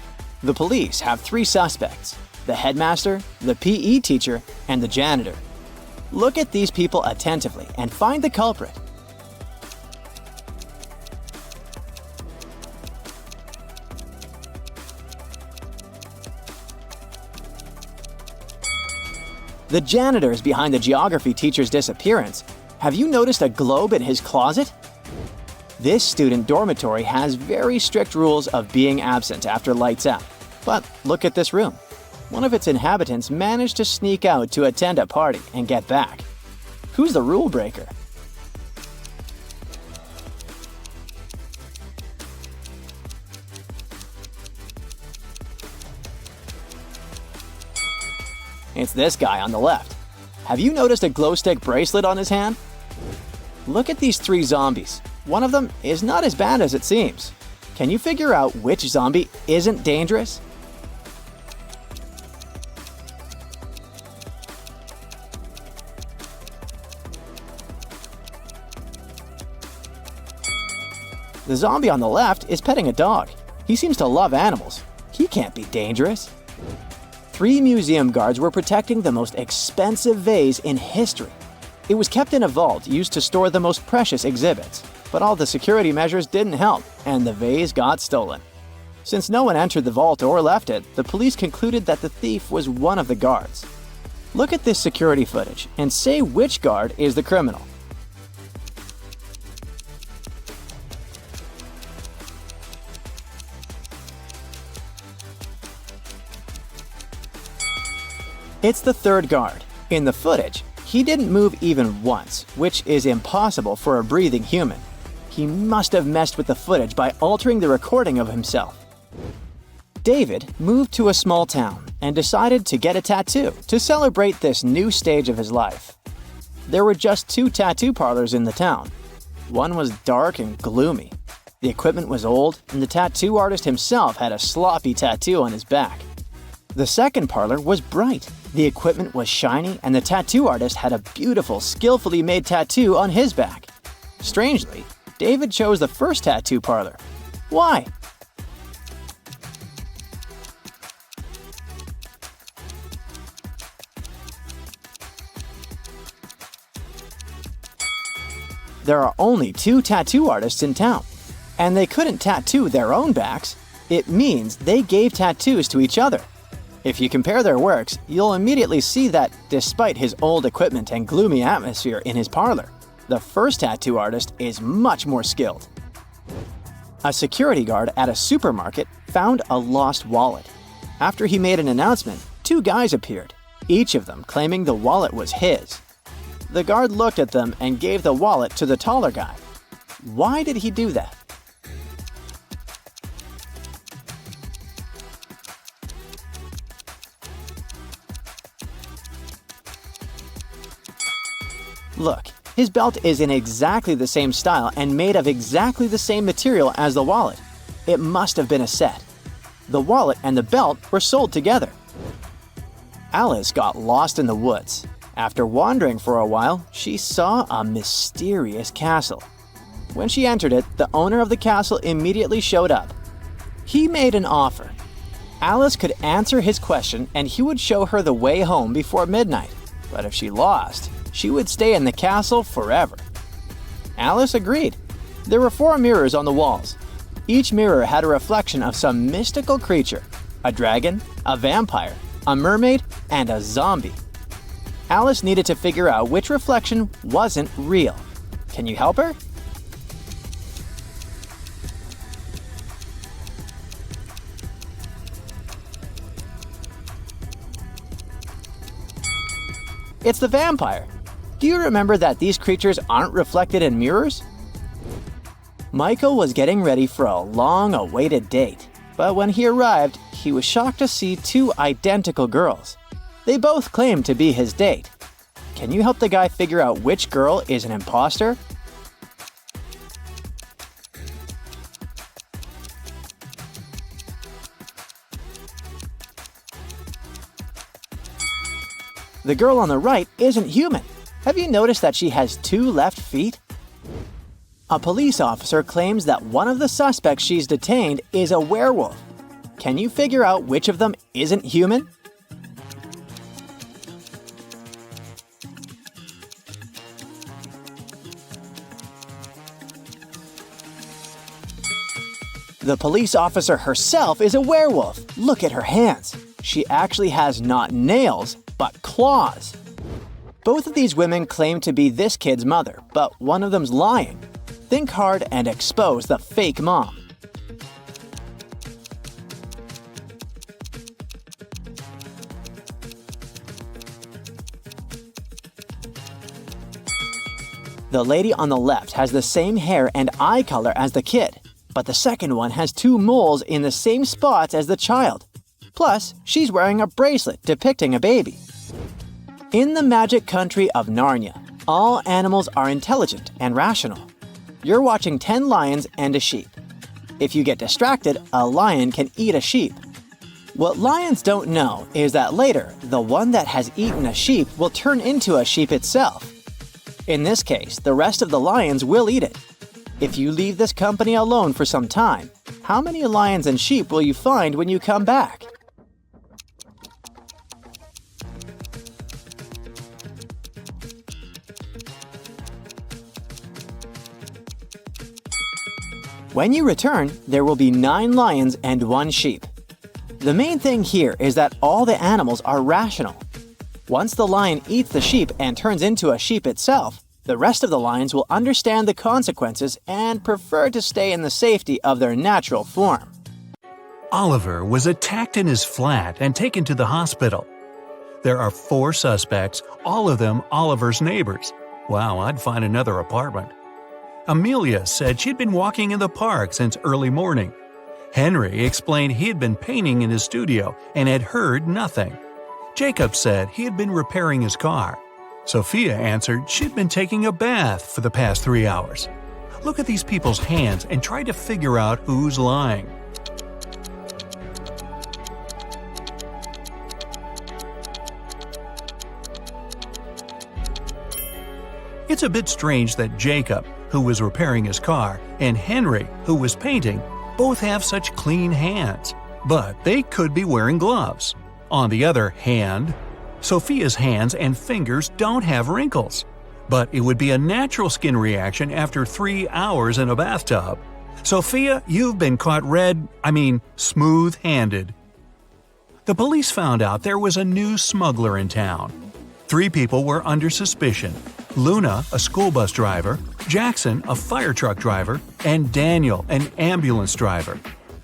The police have 3 suspects: the headmaster, the PE teacher, and the janitor. Look at these people attentively and find the culprit. The janitor is behind the geography teacher's disappearance. Have you noticed a globe in his closet? This student dormitory has very strict rules of being absent after lights out. But look at this room. One of its inhabitants managed to sneak out to attend a party and get back. Who's the rule breaker? It's this guy on the left. Have you noticed a glow stick bracelet on his hand? Look at these 3 zombies. One of them is not as bad as it seems. Can you figure out which zombie isn't dangerous? The zombie on the left is petting a dog. He seems to love animals. He can't be dangerous. 3 museum guards were protecting the most expensive vase in history. It was kept in a vault used to store the most precious exhibits. But all the security measures didn't help, and the vase got stolen. Since no one entered the vault or left it, the police concluded that the thief was one of the guards. Look at this security footage and say which guard is the criminal. It's the 3rd guard. In the footage, he didn't move even once, which is impossible for a breathing human. He must have messed with the footage by altering the recording of himself. David moved to a small town and decided to get a tattoo to celebrate this new stage of his life. There were just 2 tattoo parlors in the town. One was dark and gloomy. The equipment was old, and the tattoo artist himself had a sloppy tattoo on his back. The second parlor was bright. The equipment was shiny, and the tattoo artist had a beautiful, skillfully made tattoo on his back. Strangely, David chose the first tattoo parlor. Why? There are only 2 tattoo artists in town, and they couldn't tattoo their own backs. It means they gave tattoos to each other. If you compare their works, you'll immediately see that, despite his old equipment and gloomy atmosphere in his parlor, the first tattoo artist is much more skilled. A security guard at a supermarket found a lost wallet. After he made an announcement, two guys appeared, each of them claiming the wallet was his. The guard looked at them and gave the wallet to the taller guy. Why did he do that? Look, his belt is in exactly the same style and made of exactly the same material as the wallet. It must have been a set. The wallet and the belt were sold together. Alice got lost in the woods. After wandering for a while, she saw a mysterious castle. When she entered it, the owner of the castle immediately showed up. He made an offer. Alice could answer his question and he would show her the way home before midnight. But if she lost, she would stay in the castle forever. Alice agreed. There were 4 mirrors on the walls. Each mirror had a reflection of some mystical creature: a dragon, a vampire, a mermaid, and a zombie. Alice needed to figure out which reflection wasn't real. Can you help her? It's the vampire. Do you remember that these creatures aren't reflected in mirrors? Michael was getting ready for a long-awaited date, but when he arrived, he was shocked to see 2 identical girls. They both claimed to be his date. Can you help the guy figure out which girl is an imposter? The girl on the right isn't human. Have you noticed that she has 2 left feet? A police officer claims that one of the suspects she's detained is a werewolf. Can you figure out which of them isn't human? The police officer herself is a werewolf. Look at her hands. She actually has not nails, but claws. Both of these women claim to be this kid's mother, but one of them's lying. Think hard and expose the fake mom. The lady on the left has the same hair and eye color as the kid, but the second one has 2 moles in the same spots as the child. Plus, she's wearing a bracelet depicting a baby. In the magic country of Narnia, all animals are intelligent and rational. You're watching 10 lions and a sheep. If you get distracted, a lion can eat a sheep. What lions don't know is that later, the one that has eaten a sheep will turn into a sheep itself. In this case, the rest of the lions will eat it. If you leave this company alone for some time, how many lions and sheep will you find when you come back? When you return, there will be 9 lions and 1 sheep. The main thing here is that all the animals are rational. Once the lion eats the sheep and turns into a sheep itself, the rest of the lions will understand the consequences and prefer to stay in the safety of their natural form.
Oliver was attacked in his flat and taken to the hospital. There are 4 suspects, all of them Oliver's neighbors. Wow, I'd find another apartment. Amelia said she'd been walking in the park since early morning. Henry explained he had been painting in his studio and had heard nothing. Jacob said he had been repairing his car. Sophia answered she'd been taking a bath for the past 3 hours. Look at these people's hands and try to figure out who's lying. It's a bit strange that Jacob, who was repairing his car, and Henry, who was painting, both have such clean hands, but they could be wearing gloves. On the other hand, Sophia's hands and fingers don't have wrinkles, but it would be a natural skin reaction after 3 hours in a bathtub. Sophia, you've been caught smooth-handed. The police found out there was a new smuggler in town. 3 people were under suspicion: Luna, a school bus driver, Jackson, a fire truck driver, and Daniel, an ambulance driver.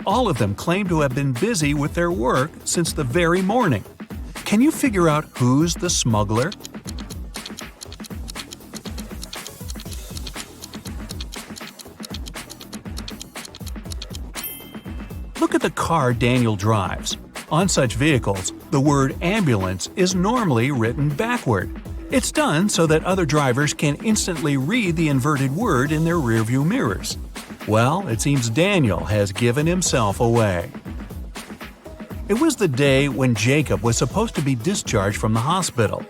All of them claimed to have been busy with their work since the very morning. Can you figure out who's the smuggler? Look at the car Daniel drives. On such vehicles, the word ambulance is normally written backward. It's done so that other drivers can instantly read the inverted word in their rearview mirrors. Well, it seems Daniel has given himself away. It was the day when Jacob was supposed to be discharged from the hospital.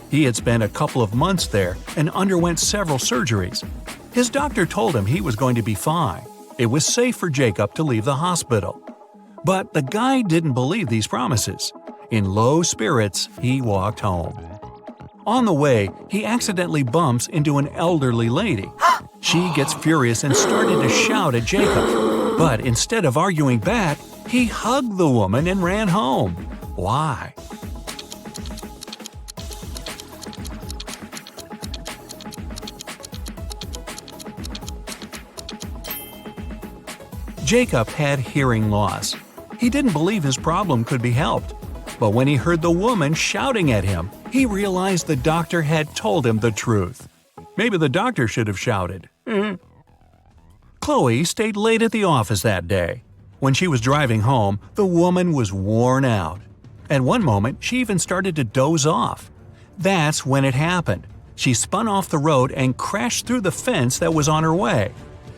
He had spent a couple of months there and underwent several surgeries. His doctor told him he was going to be fine. It was safe for Jacob to leave the hospital. But the guy didn't believe these promises. In low spirits, he walked home. On the way, he accidentally bumps into an elderly lady. She gets furious and started to shout at Jacob. But instead of arguing back, he hugged the woman and ran home. Why? Jacob had hearing loss. He didn't believe his problem could be helped. But when he heard the woman shouting at him, he realized the doctor had told him the truth. Maybe the doctor should have shouted. Chloe stayed late at the office that day. When she was driving home, the woman was worn out. At one moment, she even started to doze off. That's when it happened. She spun off the road and crashed through the fence that was on her way.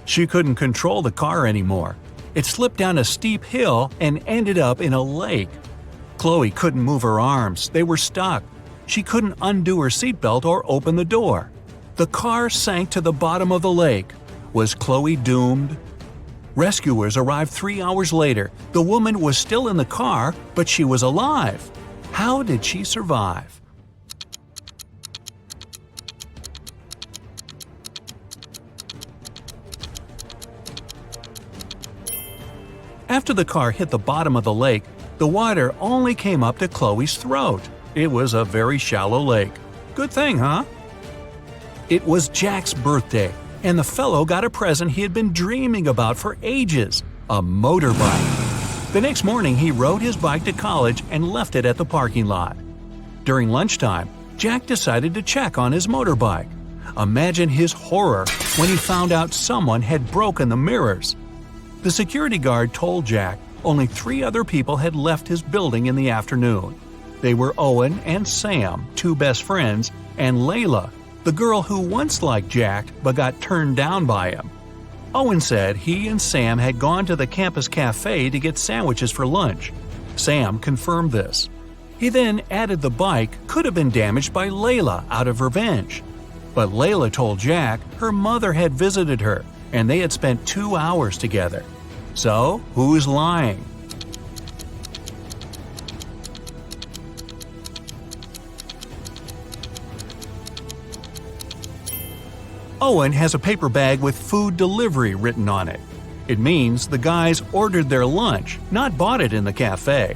She couldn't control the car anymore. It slipped down a steep hill and ended up in a lake. Chloe couldn't move her arms. They were stuck. She couldn't undo her seatbelt or open the door. The car sank to the bottom of the lake. Was Chloe doomed? Rescuers arrived 3 hours later. The woman was still in the car, but she was alive. How did she survive? After the car hit the bottom of the lake, the water only came up to Chloe's throat. It was a very shallow lake. Good thing, huh? It was Jack's birthday, and the fellow got a present he had been dreaming about for ages – a motorbike. The next morning, he rode his bike to college and left it at the parking lot. During lunchtime, Jack decided to check on his motorbike. Imagine his horror when he found out someone had broken the mirrors. The security guard told Jack only 3 other people had left his building in the afternoon. They were Owen and Sam, 2 best friends, and Layla, the girl who once liked Jack but got turned down by him. Owen said he and Sam had gone to the campus cafe to get sandwiches for lunch. Sam confirmed this. He then added the bike could have been damaged by Layla out of revenge. But Layla told Jack her mother had visited her and they had spent 2 hours together. So, who's lying? Owen has a paper bag with food delivery written on it. It means the guys ordered their lunch, not bought it in the cafe.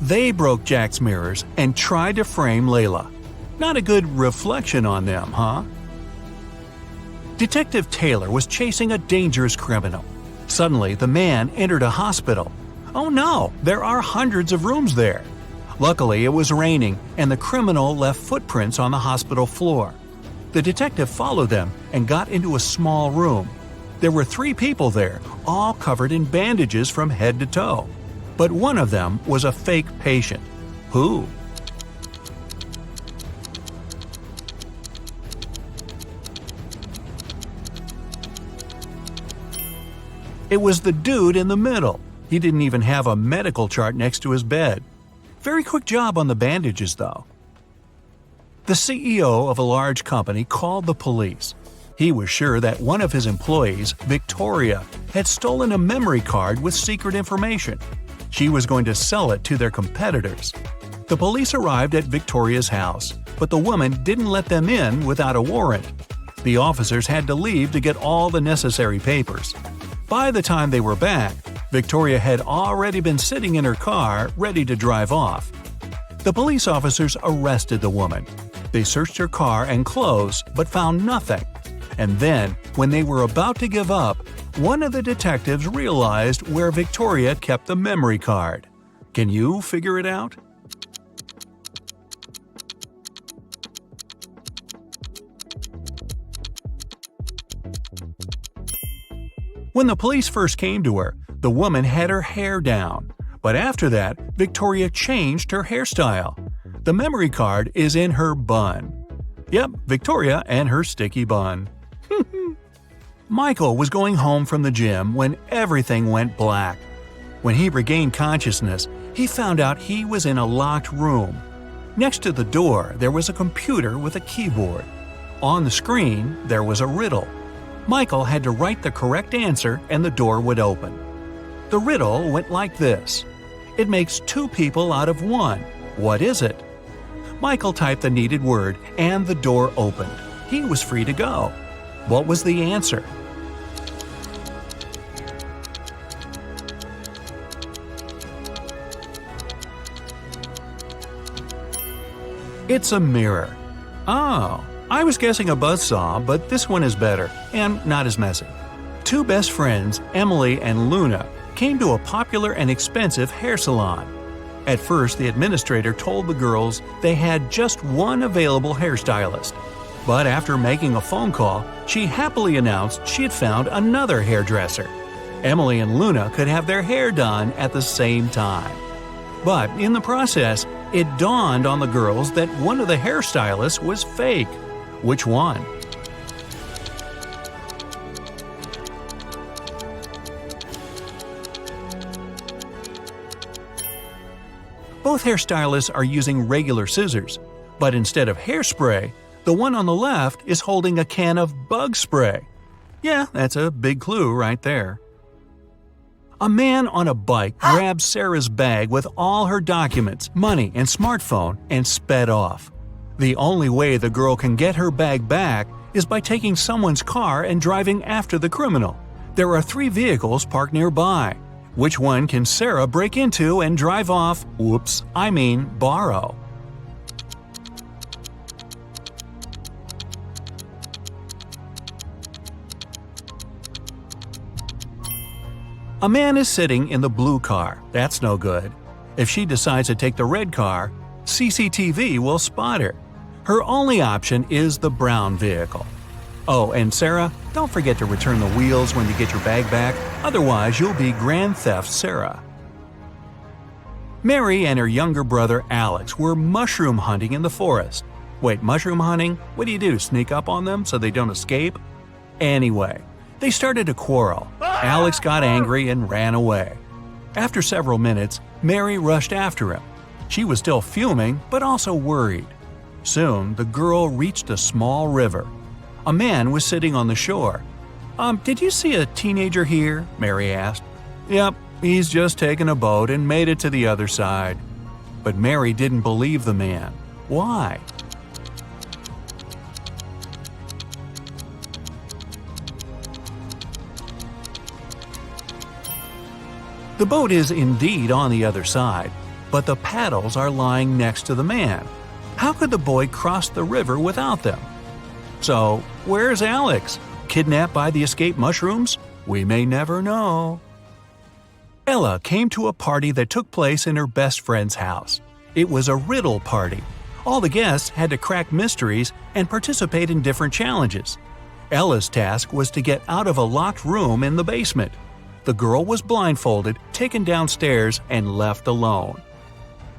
They broke Jack's mirrors and tried to frame Layla. Not a good reflection on them, huh? Detective Taylor was chasing a dangerous criminal. Suddenly, the man entered a hospital. Oh no, there are hundreds of rooms there. Luckily, it was raining, and the criminal left footprints on the hospital floor. The detective followed them and got into a small room. There were 3 people there, all covered in bandages from head to toe. But one of them was a fake patient. Who? It was the dude in the middle. He didn't even have a medical chart next to his bed. Very quick job on the bandages, though. The CEO of a large company called the police. He was sure that one of his employees, Victoria, had stolen a memory card with secret information. She was going to sell it to their competitors. The police arrived at Victoria's house, but the woman didn't let them in without a warrant. The officers had to leave to get all the necessary papers. By the time they were back, Victoria had already been sitting in her car, ready to drive off. The police officers arrested the woman. They searched her car and clothes but found nothing. And then, when they were about to give up, one of the detectives realized where Victoria kept the memory card. Can you figure it out? When the police first came to her, the woman had her hair down. But after that, Victoria changed her hairstyle. The memory card is in her bun. Yep, Victoria and her sticky bun. Michael was going home from the gym when everything went black. When he regained consciousness, he found out he was in a locked room. Next to the door, there was a computer with a keyboard. On the screen, there was a riddle. Michael had to write the correct answer and the door would open. The riddle went like this. It makes two people out of one. What is it? Michael typed the needed word and the door opened. He was free to go. What was the answer? It's a mirror. Oh, I was guessing a buzzsaw, but this one is better and not as messy. Two best friends, Emily and Luna, came to a popular and expensive hair salon. At first, the administrator told the girls they had just one available hairstylist. But after making a phone call, she happily announced she had found another hairdresser. Emily and Luna could have their hair done at the same time. But in the process, it dawned on the girls that one of the hairstylists was fake. Which one? Both hairstylists are using regular scissors, but instead of hairspray, the one on the left is holding a can of bug spray. Yeah, that's a big clue right there. A man on a bike grabbed Sarah's bag with all her documents, money, and smartphone and sped off. The only way the girl can get her bag back is by taking someone's car and driving after the criminal. There are 3 vehicles parked nearby. Which one can Sarah break into and drive off? Borrow. A man is sitting in the blue car. That's no good. If she decides to take the red car, CCTV will spot her. Her only option is the brown vehicle. Oh, and Sarah, don't forget to return the wheels when you get your bag back, otherwise you'll be Grand Theft Sarah. Mary and her younger brother Alex were mushroom hunting in the forest. Wait, mushroom hunting? What do? Sneak up on them so they don't escape? Anyway, they started to quarrel. Alex got angry and ran away. After several minutes, Mary rushed after him. She was still fuming, but also worried. Soon, the girl reached a small river. A man was sitting on the shore. Did you see a teenager here?" Mary asked. "Yep, he's just taken a boat and made it to the other side." But Mary didn't believe the man. Why? The boat is indeed on the other side, but the paddles are lying next to the man. How could the boy cross the river without them? So, where's Alex? Kidnapped by the escaped mushrooms? We may never know. Ella came to a party that took place in her best friend's house. It was a riddle party. All the guests had to crack mysteries and participate in different challenges. Ella's task was to get out of a locked room in the basement. The girl was blindfolded, taken downstairs, and left alone.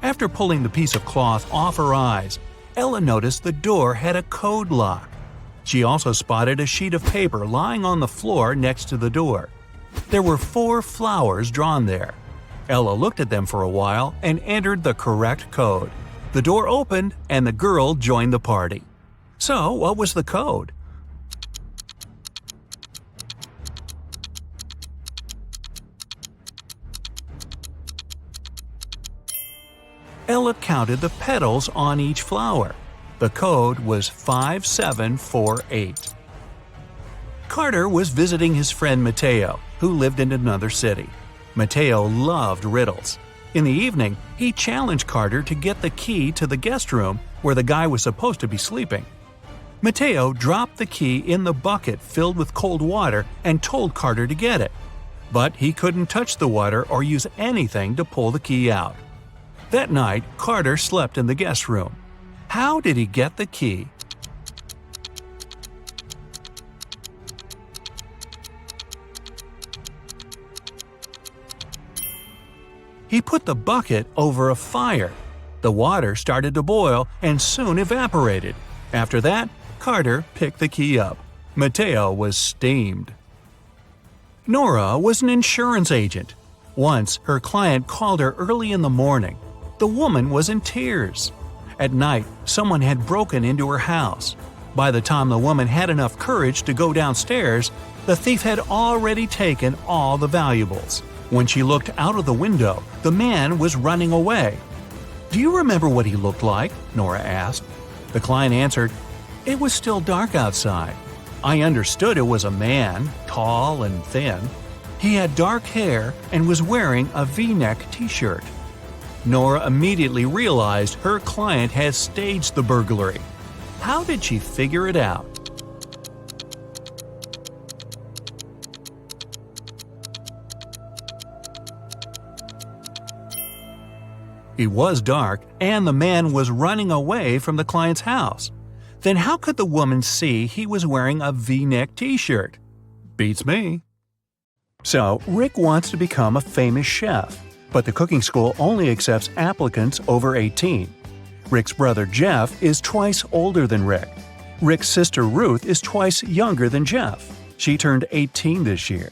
After pulling the piece of cloth off her eyes, Ella noticed the door had a code lock. She also spotted a sheet of paper lying on the floor next to the door. There were 4 flowers drawn there. Ella looked at them for a while and entered the correct code. The door opened and the girl joined the party. So, what was the code? Ella counted the petals on each flower. The code was 5748. Carter was visiting his friend Mateo, who lived in another city. Mateo loved riddles. In the evening, he challenged Carter to get the key to the guest room where the guy was supposed to be sleeping. Mateo dropped the key in the bucket filled with cold water and told Carter to get it. But he couldn't touch the water or use anything to pull the key out. That night, Carter slept in the guest room. How did he get the key? He put the bucket over a fire. The water started to boil and soon evaporated. After that, Carter picked the key up. Mateo was steamed. Nora was an insurance agent. Once, her client called her early in the morning. The woman was in tears. At night, someone had broken into her house. By the time the woman had enough courage to go downstairs, the thief had already taken all the valuables. When she looked out of the window, the man was running away. "Do you remember what he looked like?" Nora asked. The client answered, "It was still dark outside. I understood it was a man, tall and thin. He had dark hair and was wearing a V-neck t-shirt." Nora immediately realized her client had staged the burglary. How did she figure it out? It was dark, and the man was running away from the client's house. Then how could the woman see he was wearing a V-neck t-shirt? Beats me. So, Rick wants to become a famous chef, but the cooking school only accepts applicants over 18. Rick's brother Jeff is twice older than Rick. Rick's sister Ruth is twice younger than Jeff. She turned 18 this year.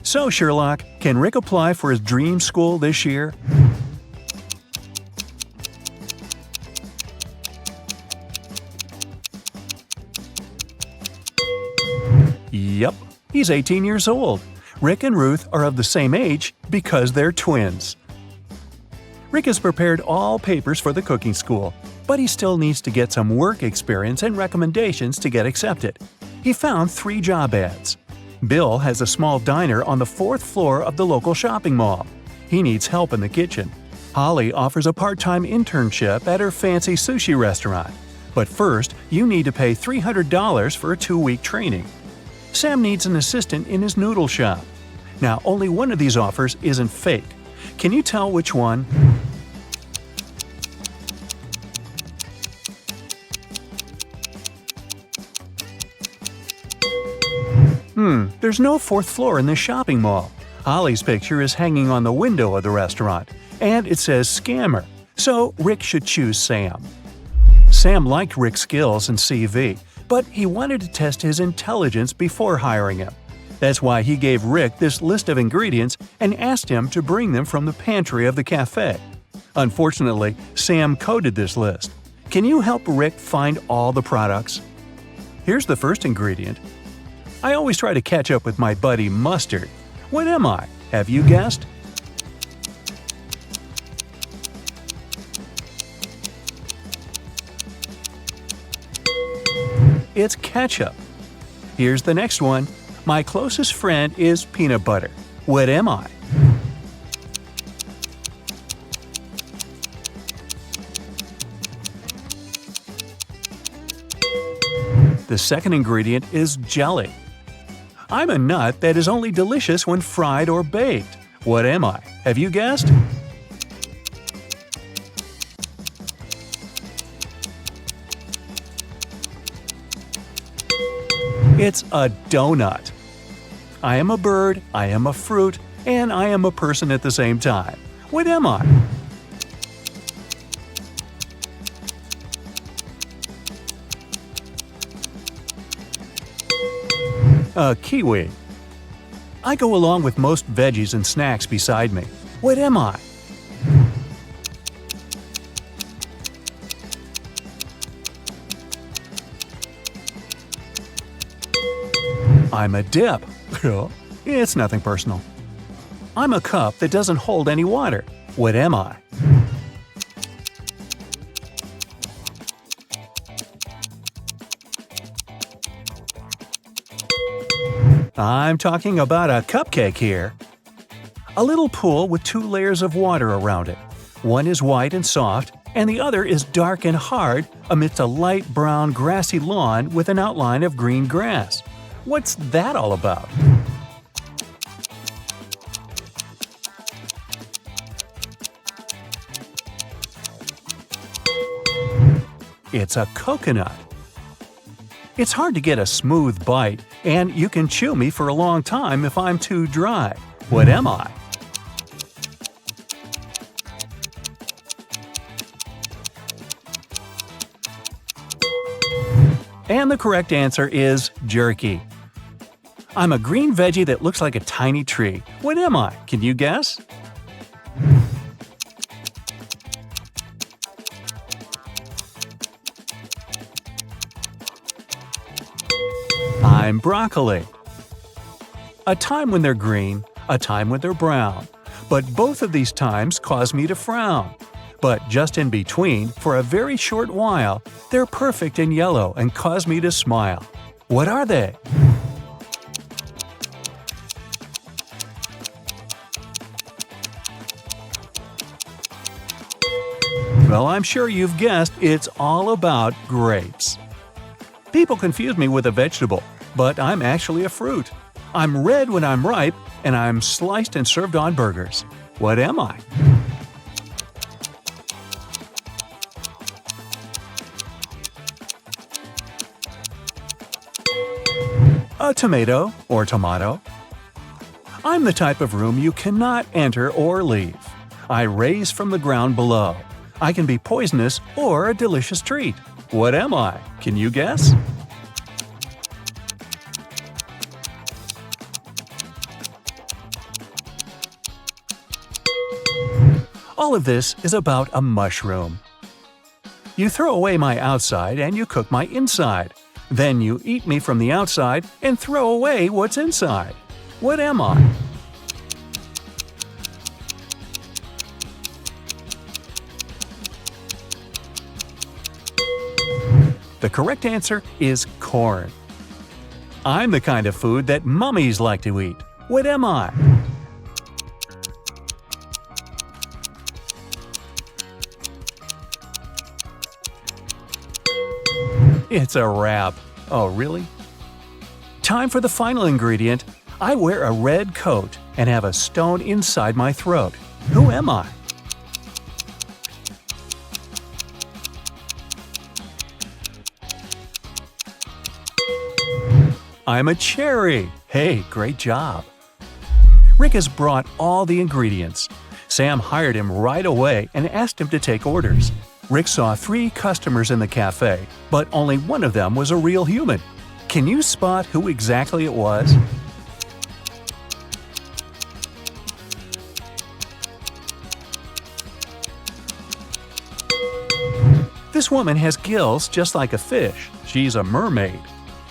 So, Sherlock, can Rick apply for his dream school this year? Yep, he's 18 years old. Rick and Ruth are of the same age because they're twins. Rick has prepared all papers for the cooking school, but he still needs to get some work experience and recommendations to get accepted. He found 3 job ads. Bill has a small diner on the 4th floor of the local shopping mall. He needs help in the kitchen. Holly offers a part-time internship at her fancy sushi restaurant. But first, you need to pay $300 for a 2-week training. Sam needs an assistant in his noodle shop. Now, only one of these offers isn't fake. Can you tell which one? There's no 4th floor in this shopping mall. Holly's picture is hanging on the window of the restaurant, and it says scammer, so Rick should choose Sam. Sam liked Rick's skills and CV, but he wanted to test his intelligence before hiring him. That's why he gave Rick this list of ingredients and asked him to bring them from the pantry of the cafe. Unfortunately, Sam coded this list. Can you help Rick find all the products? Here's the first ingredient. I always try to catch up with my buddy Mustard. What am I? Have you guessed? It's ketchup. Here's the next one. My closest friend is peanut butter. What am I? The second ingredient is jelly. I'm a nut that is only delicious when fried or baked. What am I? Have you guessed? It's a donut. I am a bird, I am a fruit, and I am a person at the same time. What am I? A kiwi. I go along with most veggies and snacks beside me. What am I? I'm a dip. It's nothing personal. I'm a cup that doesn't hold any water. What am I? I'm talking about a cupcake here. A little pool with 2 layers of water around it. One is white and soft, and the other is dark and hard amidst a light brown grassy lawn with an outline of green grass. What's that all about? It's a coconut. It's hard to get a smooth bite, and you can chew me for a long time if I'm too dry. What am I? And the correct answer is jerky. I'm a green veggie that looks like a tiny tree. What am I? Can you guess? I'm broccoli. A time when they're green, a time when they're brown. But both of these times cause me to frown. But just in between, for a very short while, they're perfect and yellow and cause me to smile. What are they? Well, I'm sure you've guessed it's all about grapes. People confuse me with a vegetable, but I'm actually a fruit. I'm red when I'm ripe, and I'm sliced and served on burgers. What am I? A tomato or tomato. I'm the type of room you cannot enter or leave. I raise from the ground below. I can be poisonous or a delicious treat. What am I? Can you guess? All of this is about a mushroom. You throw away my outside and you cook my inside. Then you eat me from the outside and throw away what's inside. What am I? The correct answer is corn. I'm the kind of food that mummies like to eat. What am I? It's a wrap. Oh, really? Time for the final ingredient. I wear a red coat and have a stone inside my throat. Who am I? I'm a cherry. Hey, great job. Rick has brought all the ingredients. Sam hired him right away and asked him to take orders. Rick saw 3 customers in the cafe, but only one of them was a real human. Can you spot who exactly it was? This woman has gills just like a fish. She's a mermaid.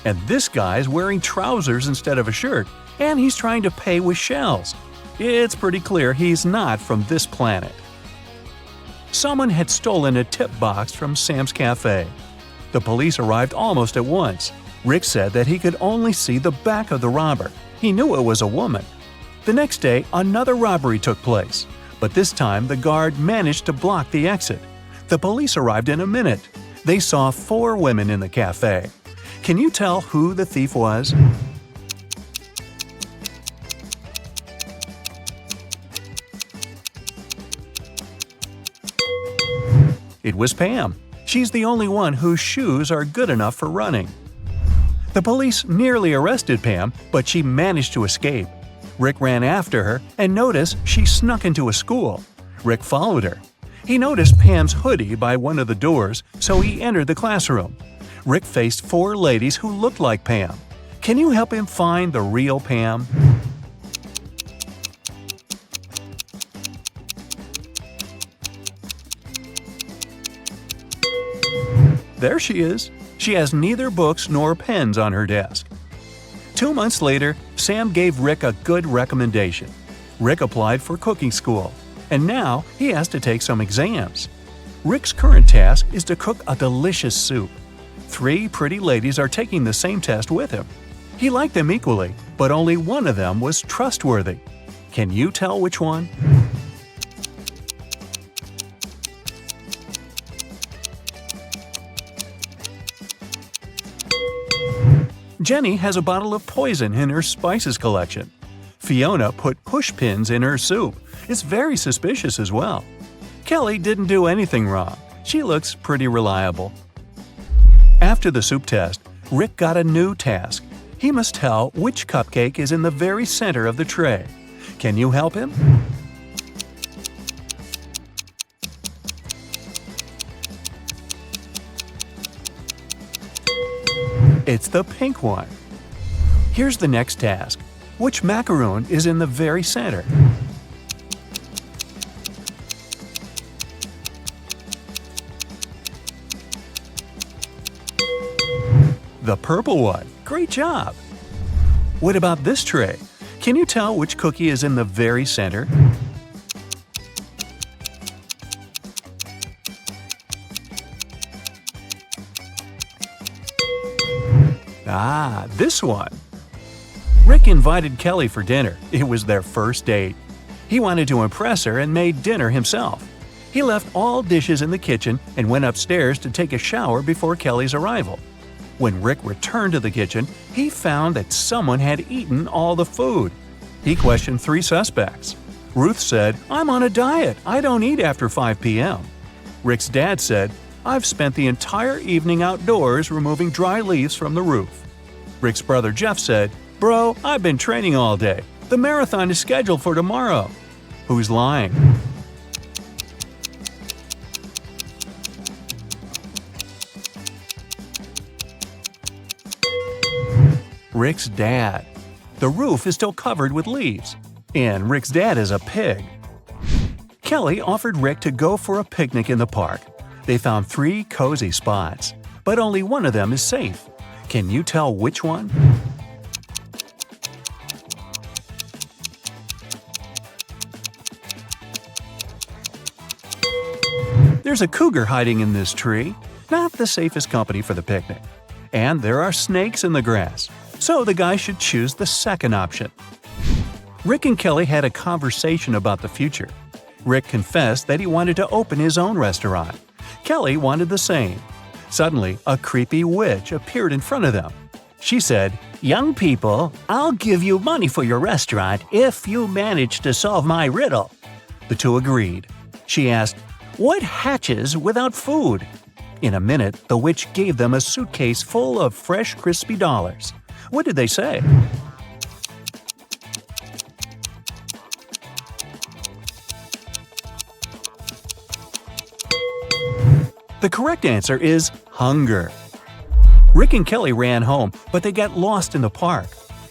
And this guy's wearing trousers instead of a shirt, and he's trying to pay with shells. It's pretty clear he's not from this planet. Someone had stolen a tip box from Sam's cafe. The police arrived almost at once. Rick said that he could only see the back of the robber. He knew it was a woman. The next day, another robbery took place, but this time the guard managed to block the exit. The police arrived in a minute. They saw 4 women in the cafe. Can you tell who the thief was? It was Pam. She's the only one whose shoes are good enough for running. The police nearly arrested Pam, but she managed to escape. Rick ran after her and noticed she snuck into a school. Rick followed her. He noticed Pam's hoodie by one of the doors, so he entered the classroom. Rick faced 4 ladies who looked like Pam. Can you help him find the real Pam? There she is. She has neither books nor pens on her desk. 2 months later, Sam gave Rick a good recommendation. Rick applied for cooking school, and now he has to take some exams. Rick's current task is to cook a delicious soup. 3 pretty ladies are taking the same test with him. He liked them equally, but only one of them was trustworthy. Can you tell which one? Jenny has a bottle of poison in her spices collection. Fiona put push pins in her soup. It's very suspicious as well. Kelly didn't do anything wrong. She looks pretty reliable. After the soup test, Rick got a new task. He must tell which cupcake is in the very center of the tray. Can you help him? It's the pink one. Here's the next task. Which macaroon is in the very center? The purple one. Great job! What about this tray? Can you tell which cookie is in the very center? Ah, this one. Rick invited Kelly for dinner. It was their first date. He wanted to impress her and made dinner himself. He left all dishes in the kitchen and went upstairs to take a shower before Kelly's arrival. When Rick returned to the kitchen, he found that someone had eaten all the food. He questioned 3 suspects. Ruth said, "I'm on a diet. I don't eat after 5 p.m." Rick's dad said, "I've spent the entire evening outdoors removing dry leaves from the roof." Rick's brother Jeff said, "Bro, I've been training all day. The marathon is scheduled for tomorrow." Who's lying? Rick's dad. The roof is still covered with leaves. And Rick's dad is a pig. Kelly offered Rick to go for a picnic in the park. They found 3 cozy spots, but only one of them is safe. Can you tell which one? There's a cougar hiding in this tree. Not the safest company for the picnic. And there are snakes in the grass. So the guy should choose the second option. Rick and Kelly had a conversation about the future. Rick confessed that he wanted to open his own restaurant. Kelly wanted the same. Suddenly, a creepy witch appeared in front of them. She said, "Young people, I'll give you money for your restaurant if you manage to solve my riddle." The two agreed. She asked, "What hatches without food?" In a minute, the witch gave them a suitcase full of fresh, crispy dollars. What did they say? The correct answer is hunger. Rick and Kelly ran home, but they got lost in the park.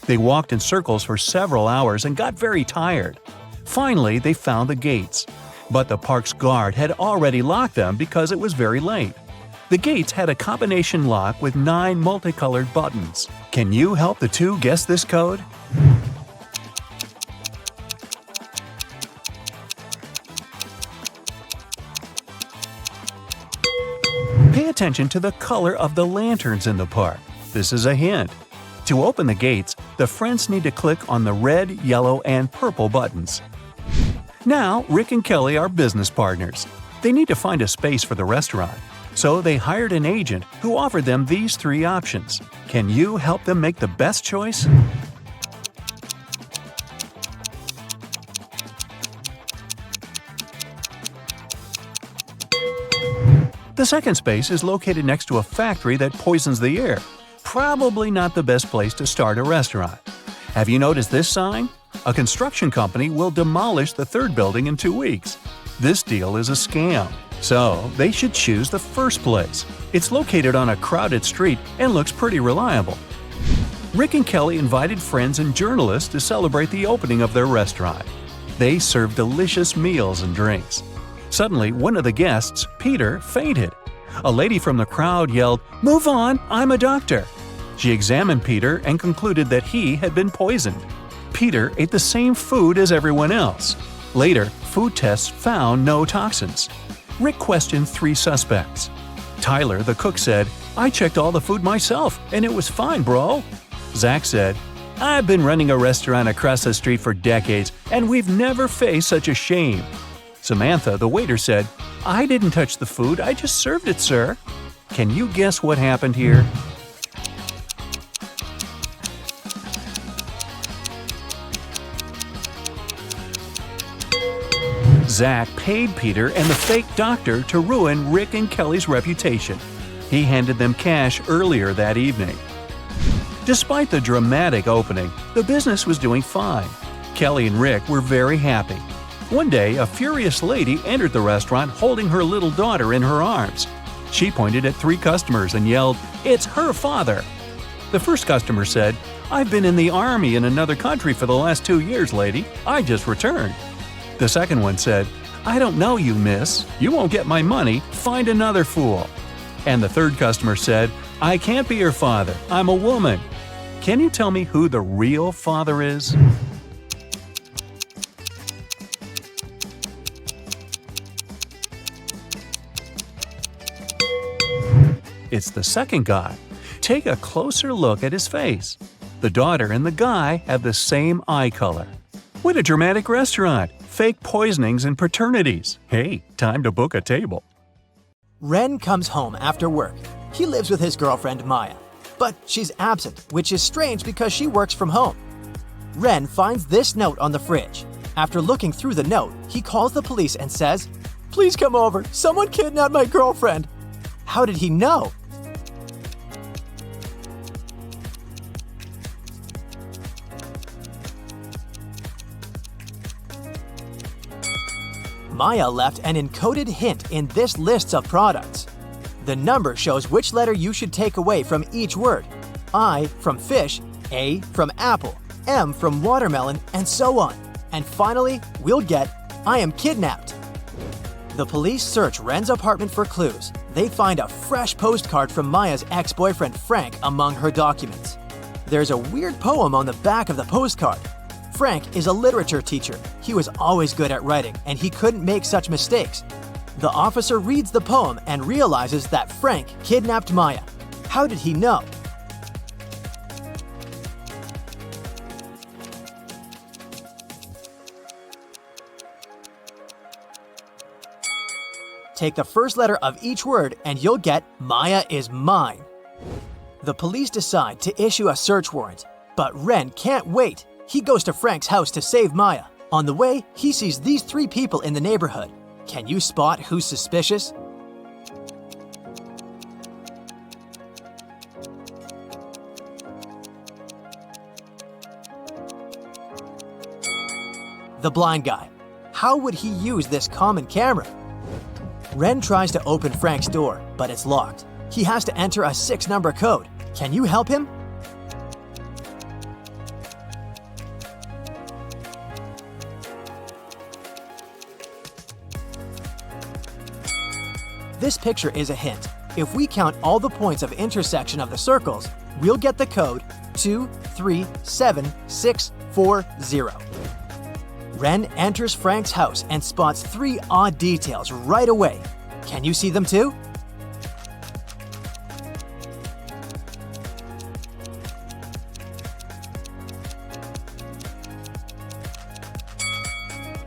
They walked in circles for several hours and got very tired. Finally, they found the gates. But the park's guard had already locked them because it was very late. The gates had a combination lock with 9 multicolored buttons. Can you help the two guess this code? Pay attention to the color of the lanterns in the park. This is a hint. To open the gates, the friends need to click on the red, yellow, and purple buttons. Now, Rick and Kelly are business partners. They need to find a space for the restaurant. So they hired an agent who offered them these 3 options. Can you help them make the best choice? The second space is located next to a factory that poisons the air. Probably not the best place to start a restaurant. Have you noticed this sign? A construction company will demolish the 3rd building in 2 weeks. This deal is a scam. So, they should choose the first place. It's located on a crowded street and looks pretty reliable. Rick and Kelly invited friends and journalists to celebrate the opening of their restaurant. They served delicious meals and drinks. Suddenly, one of the guests, Peter, fainted. A lady from the crowd yelled, "Move on, I'm a doctor." She examined Peter and concluded that he had been poisoned. Peter ate the same food as everyone else. Later, food tests found no toxins. Rick questioned 3 suspects. Tyler, the cook, said, "I checked all the food myself, and it was fine, bro." Zach said, "I've been running a restaurant across the street for decades, and we've never faced such a shame." Samantha, the waiter, said, "I didn't touch the food, I just served it, sir." Can you guess what happened here? Zach paid Peter and the fake doctor to ruin Rick and Kelly's reputation. He handed them cash earlier that evening. Despite the dramatic opening, the business was doing fine. Kelly and Rick were very happy. One day, a furious lady entered the restaurant holding her little daughter in her arms. She pointed at 3 customers and yelled, "It's her father!" The first customer said, "I've been in the army in another country for the last 2 years, lady. I just returned." The second one said, "I don't know you, miss. You won't get my money. Find another fool." And the third customer said, "I can't be your father. I'm a woman. Can you tell me who the real father is?" It's the second guy. Take a closer look at his face. The daughter and the guy have the same eye color. What a dramatic restaurant! Fake poisonings and paternities. Hey, time to book a table.
Ren comes home after work. He lives with his girlfriend Maya. But she's absent, which is strange because she works from home. Ren finds this note on the fridge. After looking through the note, he calls the police and says, "Please come over. Someone kidnapped my girlfriend." How did he know? Maya left an encoded hint in this list of products. The number shows which letter you should take away from each word. I from fish, A from apple, M from watermelon, and so on. And finally, we'll get I am kidnapped. The police search Ren's apartment for clues. They find a fresh postcard from Maya's ex-boyfriend Frank among her documents. There's a weird poem on the back of the postcard. Frank is a literature teacher. He was always good at writing, and he couldn't make such mistakes. The officer reads the poem and realizes that Frank kidnapped Maya. How did he know? Take the first letter of each word and you'll get Maya is mine. The police decide to issue a search warrant, but Ren can't wait. He goes to Frank's house to save Maya. On the way, he sees these 3 people in the neighborhood. Can you spot who's suspicious? The blind guy. How would he use this common camera? Ren tries to open Frank's door, but it's locked. He has to enter a 6-number code. Can you help him? This picture is a hint. If we count all the points of intersection of the circles, we'll get the code 237640. Ren enters Frank's house and spots 3 odd details right away. Can you see them too?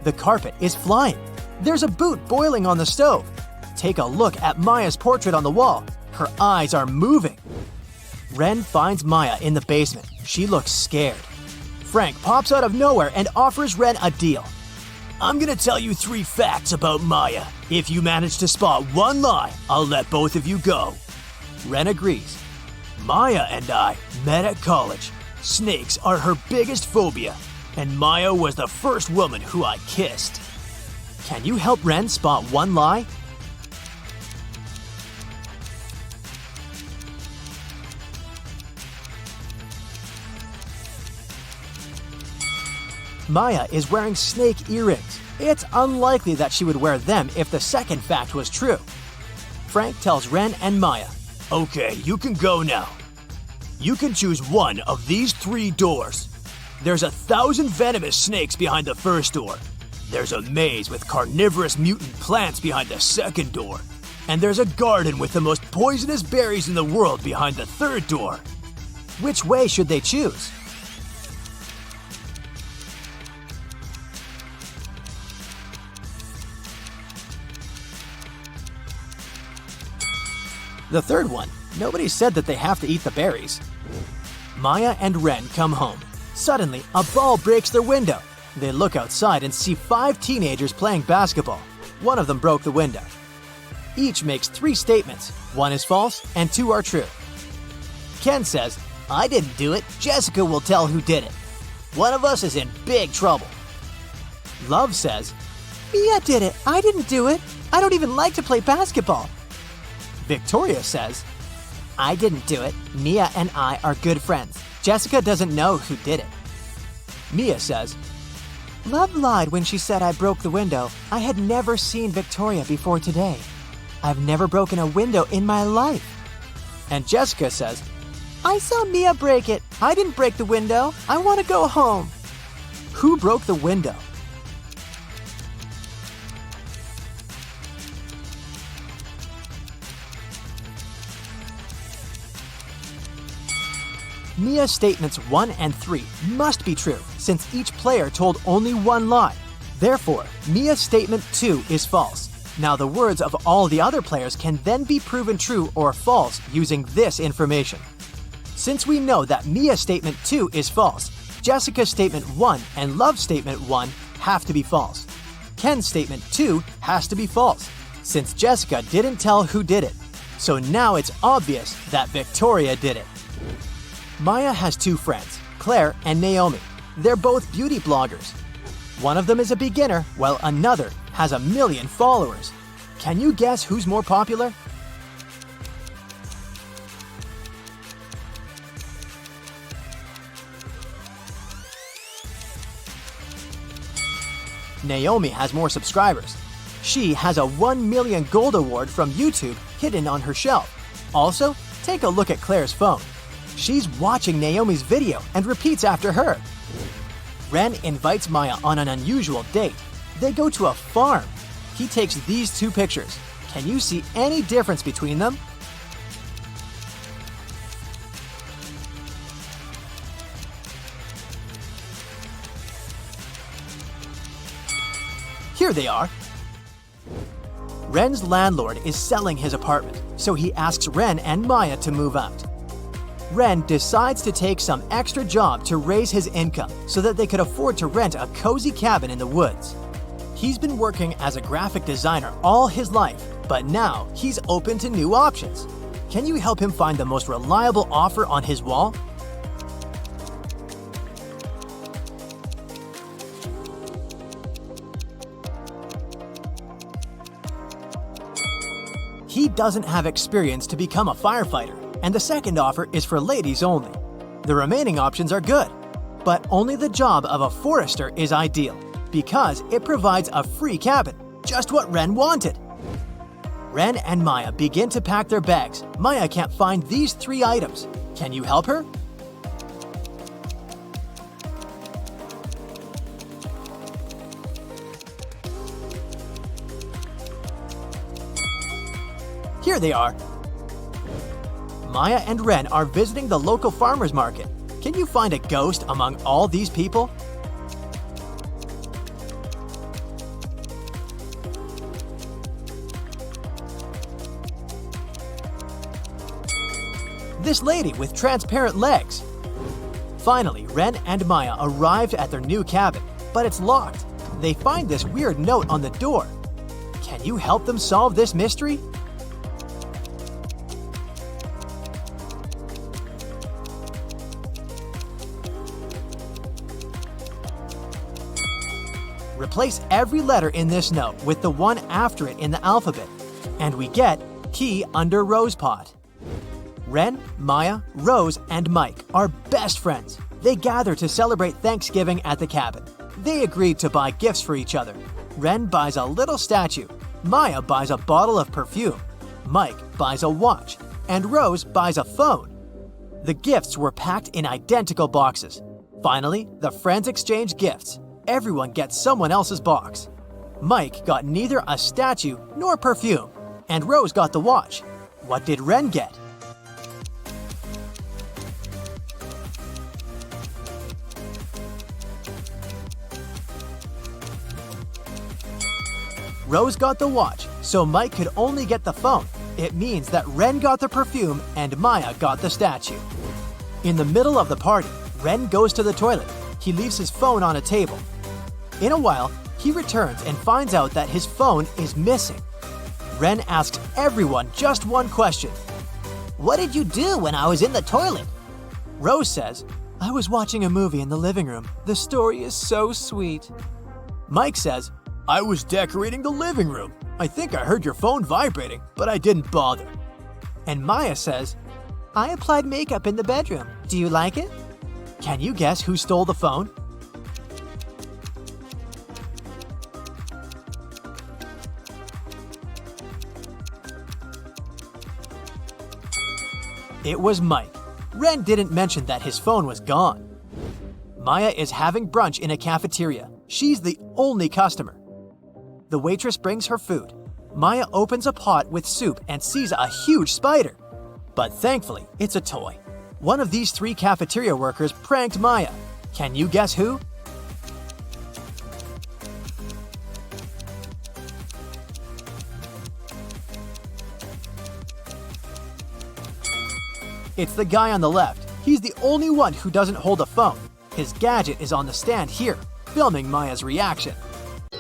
The carpet is flying. There's a boot boiling on the stove. Take a look at Maya's portrait on the wall. Her eyes are moving. Ren finds Maya in the basement. She looks scared. Frank pops out of nowhere and offers Ren a deal. "I'm gonna tell you 3 facts about Maya. If you manage to spot 1 lie, I'll let both of you go." Ren agrees. "Maya and I met at college. Snakes are her biggest phobia, and Maya was the first woman who I kissed." Can you help Ren spot 1 lie? Maya is wearing snake earrings. It's unlikely that she would wear them if the second fact was true. Frank tells Ren and Maya, "Okay, you can go now. You can choose one of these 3 doors. There's 1,000 venomous snakes behind the first door. There's a maze with carnivorous mutant plants behind the second door. And there's a garden with the most poisonous berries in the world behind the third door." Which way should they choose? The third one. Nobody said that they have to eat the berries. Maya and Ren come home. Suddenly, a ball breaks their window. They look outside and see 5 teenagers playing basketball. One of them broke the window. Each makes 3 statements. 1 is false and 2 are true. Ken says,
I didn't do it. Jessica will tell who did it. One of us is in big trouble.
Love says,
Mia did it. I didn't do it. I don't even like to play basketball.
Victoria says,
I didn't do it. Mia and I are good friends. Jessica doesn't know who did it.
Mia says,
Love lied when she said I broke the window. I had never seen Victoria before today. I've never broken a window in my life.
and Jessica says,
I saw Mia break it. I didn't break the window. I want to go home.
who broke the window? Mia's statements 1 and 3 must be true since each player told only one lie. Therefore, Mia's statement 2 is false. Now the words of all the other players can then be proven true or false using this information. Since we know that Mia's statement 2 is false, Jessica's statement 1 and Love's statement 1 have to be false. Ken's statement 2 has to be false, since Jessica didn't tell who did it. So now it's obvious that Victoria did it. Maya has 2 friends, Claire and Naomi. They're both beauty bloggers. One of them is a beginner, while another has 1 million followers. Can you guess who's more popular? Naomi has more subscribers. She has a 1 million gold award from YouTube hidden on her shelf. Also, take a look at Claire's phone. She's watching Naomi's video and repeats after her. Ren invites Maya on an unusual date. They go to a farm. He takes these 2 pictures. Can you see any difference between them? Here they are. Ren's landlord is selling his apartment, so he asks Ren and Maya to move out. Ren decides to take some extra job to raise his income so that they could afford to rent a cozy cabin in the woods. He's been working as a graphic designer all his life, but now he's open to new options. Can you help him find the most reliable offer on his wall? He doesn't have experience to become a firefighter, and the second offer is for ladies only. The remaining options are good, but only the job of a forester is ideal because it provides a free cabin, just what Ren wanted. Ren and Maya begin to pack their bags. Maya can't find these 3 items. Can you help her? Here they are. Maya and Ren are visiting the local farmer's market. Can you find a ghost among all these people? This lady with transparent legs. Finally, Ren and Maya arrived at their new cabin, but it's locked. They find this weird note on the door. Can you help them solve this mystery? Replace every letter in this note with the one after it in the alphabet, and we get key under rose pot. Ren, Maya, Rose, and Mike are best friends. They gather to celebrate Thanksgiving at the cabin. They agreed to buy gifts for each other. Ren buys a little statue. Maya buys a bottle of perfume. Mike buys a watch. And Rose buys a phone. The gifts were packed in identical boxes. Finally, the friends exchange gifts. Everyone gets someone else's box. Mike got neither a statue nor perfume, and Rose got the watch. What did Ren get? Rose got the watch, so Mike could only get the phone. It means that Ren got the perfume and Maya got the statue. In the middle of the party, Ren goes to the toilet. He leaves his phone on a table.
In a while, he returns and finds out that his phone is missing. Ren asks everyone just one question.
What did you do when I was in the toilet?
Rose says, I was watching a movie in the living room. The story is so sweet. Mike says, I was decorating the living room. I think I heard your phone vibrating, but I didn't bother. And Maya says, I applied makeup in the bedroom. Do you like it? Can you guess who stole the phone? It was Mike. Ren didn't mention that his phone was gone. Maya is having brunch in a cafeteria. She's the only customer. The waitress brings her food. Maya opens a pot with soup and sees a huge spider. But thankfully, it's a toy. One of these 3 cafeteria workers pranked Maya. Can you guess who? It's the guy on the left. He's the only one who doesn't hold a phone. His gadget is on the stand here, filming Maya's reaction.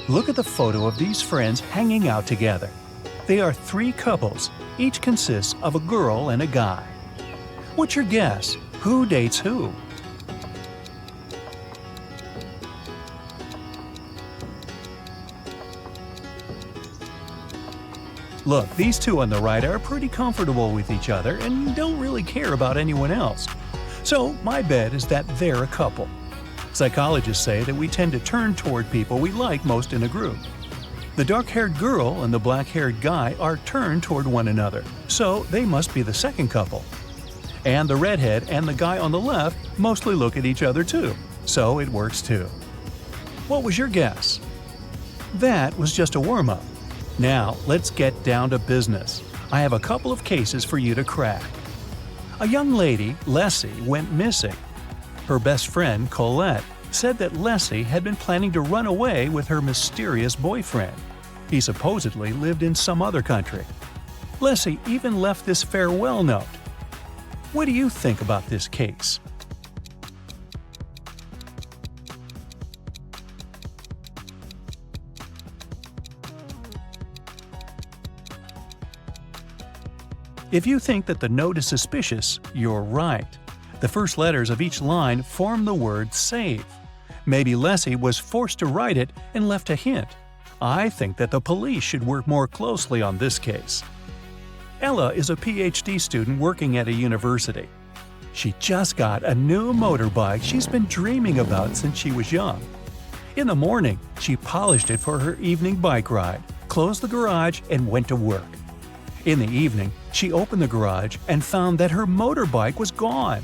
Look at the photo of these friends hanging out together. They are 3 couples. Each consists of a girl and a guy. What's your guess? Who dates who? Look, these 2 on the right are pretty comfortable with each other and don't really care about anyone else. So my bet is that they're a couple. Psychologists say that we tend to turn toward people we like most in a group. The dark-haired girl and the black-haired guy are turned toward one another, so they must be the second couple. And the redhead and the guy on the left mostly look at each other too, so it works too. What was your guess? That was just a warm-up. Now, let's get down to business. I have a couple of cases for you to crack. A young lady, Leslie, went missing. Her best friend, Colette, said that Leslie had been planning to run away with her mysterious boyfriend. He supposedly lived in some other country. Leslie even left this farewell note. What do you think about this case? If you think that the note is suspicious, you're right. The first letters of each line form the word save. Maybe Leslie was forced to write it and left a hint. I think that the police should work more closely on this case. Ella is a PhD student working at a university. She just got a new motorbike she's been dreaming about since she was young. In the morning, she polished it for her evening bike ride, closed the garage, and went to work. In the evening, she opened the garage and found that her motorbike was gone.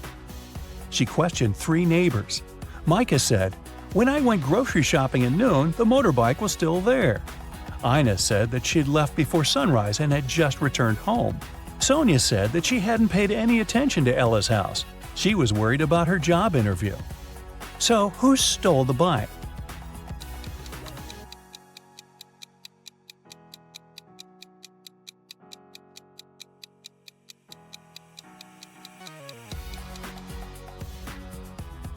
She questioned 3 neighbors. Micah said, "When I went grocery shopping at noon, the motorbike was still there." Ina said that she'd left before sunrise and had just returned home. Sonia said that she hadn't paid any attention to Ella's house. She was worried about her job interview. So, who stole the bike?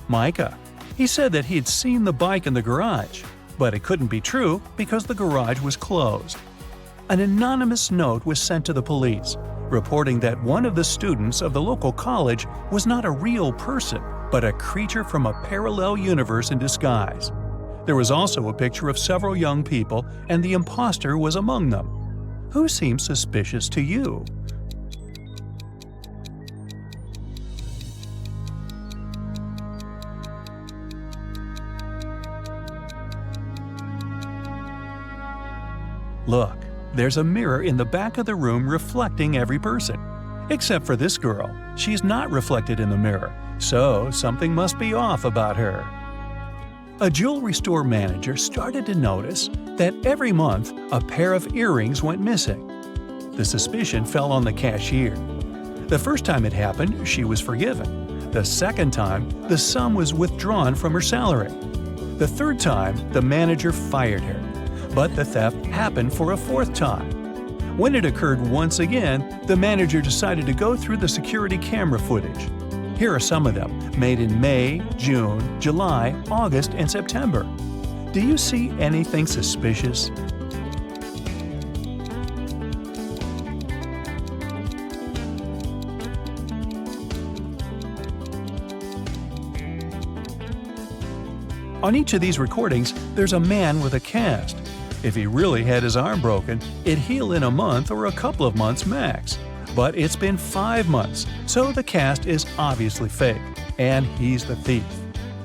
Micah. He said that he had seen the bike in the garage, but it couldn't be true because the garage was closed. An anonymous note was sent to the police, reporting that one of the students of the local college was not a real person, but a creature from a parallel universe in disguise. There was also a picture of several young people, and the imposter was among them. Who seems suspicious to you? Look, there's a mirror in the back of the room reflecting every person. Except for this girl. She's not reflected in the mirror, so something must be off about her. A jewelry store manager started to notice that every month a pair of earrings went missing. The suspicion fell on the cashier. The first time it happened, she was forgiven. The second time, the sum was withdrawn from her salary. The third time, the manager fired her. But the theft happened for a fourth time. When it occurred once again, the manager decided to go through the security camera footage. Here are some of them, made in May, June, July, August, and September. Do you see anything suspicious? On each of these recordings, there's a man with a cast. If he really had his arm broken, it'd heal in a month or a couple of months max. But it's been 5 months, so the cast is obviously fake, and he's the thief.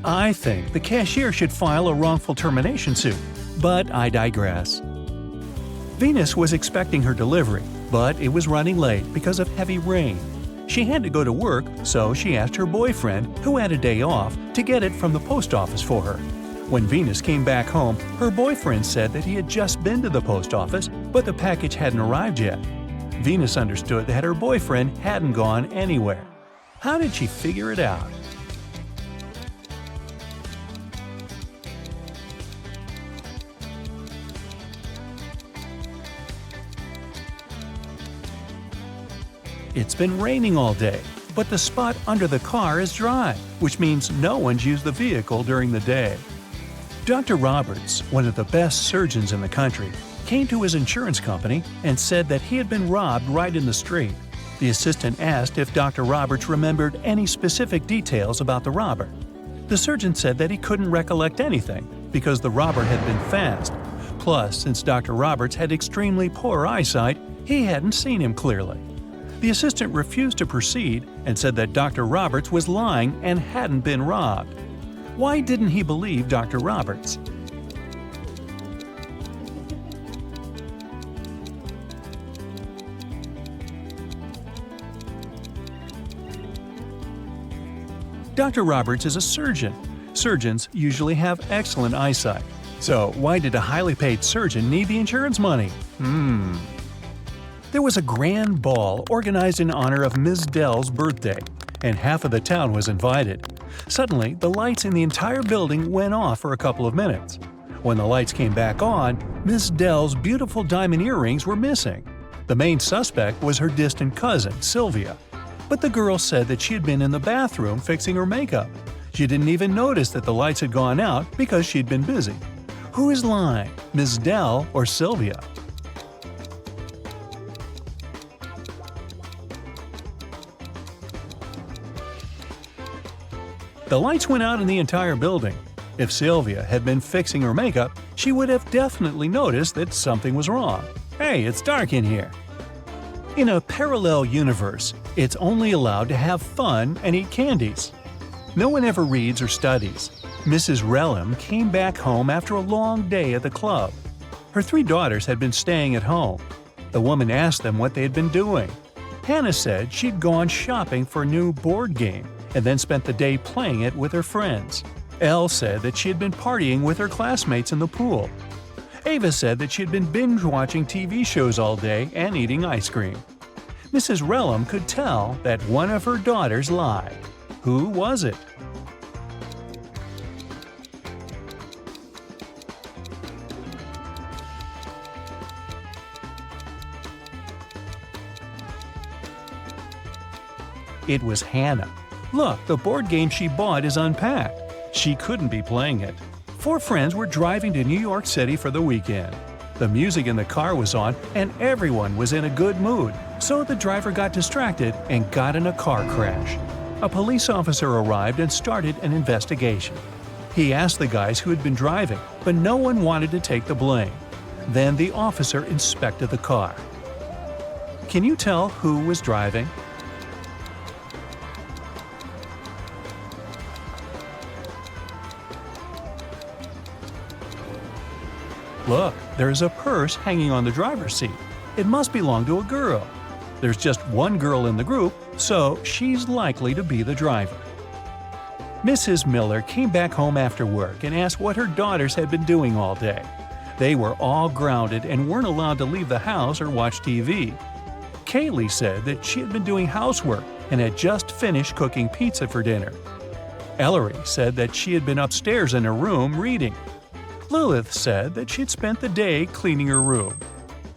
I think the cashier should file a wrongful termination suit, but I digress. Venus was expecting her delivery, but it was running late because of heavy rain. She had to go to work, so she asked her boyfriend, who had a day off, to get it from the post office for her. When Venus came back home, her boyfriend said that he had just been to the post office, but the package hadn't arrived yet. Venus understood that her boyfriend hadn't gone anywhere. How did she figure it out? It's been raining all day, but the spot under the car is dry, which means no one's used the vehicle during the day. Dr. Roberts, one of the best surgeons in the country, came to his insurance company and said that he had been robbed right in the street. The assistant asked if Dr. Roberts remembered any specific details about the robber. The surgeon said that he couldn't recollect anything because the robber had been fast. Plus, since Dr. Roberts had extremely poor eyesight, he hadn't seen him clearly. The assistant refused to proceed and said that Dr. Roberts was lying and hadn't been robbed. Why didn't he believe Dr. Roberts? Dr. Roberts is a surgeon. Surgeons usually have excellent eyesight. So why did a highly paid surgeon need the insurance money? There was a grand ball organized in honor of Ms. Dell's birthday, and half of the town was invited. Suddenly, the lights in the entire building went off for a couple of minutes. When the lights came back on, Ms. Dell's beautiful diamond earrings were missing. The main suspect was her distant cousin, Sylvia. But the girl said that she had been in the bathroom fixing her makeup. She didn't even notice that the lights had gone out because she'd been busy. Who is lying, Ms. Dell or Sylvia? The lights went out in the entire building. If Sylvia had been fixing her makeup, she would have definitely noticed that something was wrong. Hey, it's dark in here. In a parallel universe, it's only allowed to have fun and eat candies. No one ever reads or studies. Mrs. Relham came back home after a long day at the club. Her 3 daughters had been staying at home. The woman asked them what they had been doing. Hannah said she'd gone shopping for a new board game and then spent the day playing it with her friends. Elle said that she had been partying with her classmates in the pool. Ava said that she had been binge-watching TV shows all day and eating ice cream. Mrs. Relham could tell that one of her daughters lied. Who was it? It was Hannah. Look, the board game she bought is unpacked. She couldn't be playing it. 4 friends were driving to New York City for the weekend. The music in the car was on and everyone was in a good mood, so the driver got distracted and got in a car crash. A police officer arrived and started an investigation. He asked the guys who had been driving, but no one wanted to take the blame. Then the officer inspected the car. Can you tell who was driving? Look, there's a purse hanging on the driver's seat. It must belong to a girl. There's just one girl in the group, so she's likely to be the driver. Mrs. Miller came back home after work and asked what her daughters had been doing all day. They were all grounded and weren't allowed to leave the house or watch TV. Kaylee said that she had been doing housework and had just finished cooking pizza for dinner. Ellery said that she had been upstairs in her room reading. Lilith said that she'd spent the day cleaning her room.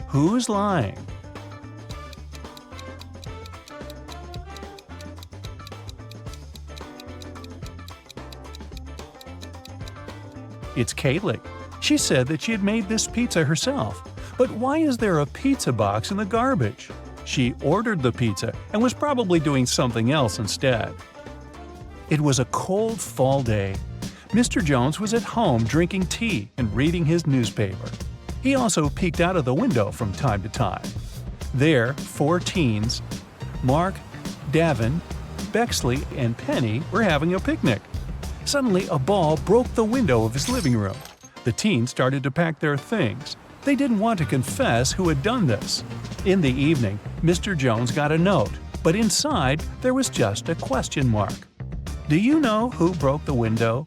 Who's lying? It's Kaylee. She said that she had made this pizza herself. But why is there a pizza box in the garbage? She ordered the pizza and was probably doing something else instead. It was a cold fall day. Mr. Jones was at home drinking tea and reading his newspaper. He also peeked out of the window from time to time. There, 4 teens, Mark, Davin, Bexley, and Penny, were having a picnic. Suddenly, a ball broke the window of his living room. The teens started to pack their things. They didn't want to confess who had done this. In the evening, Mr. Jones got a note, but inside there was just a question mark. Do you know who broke the window?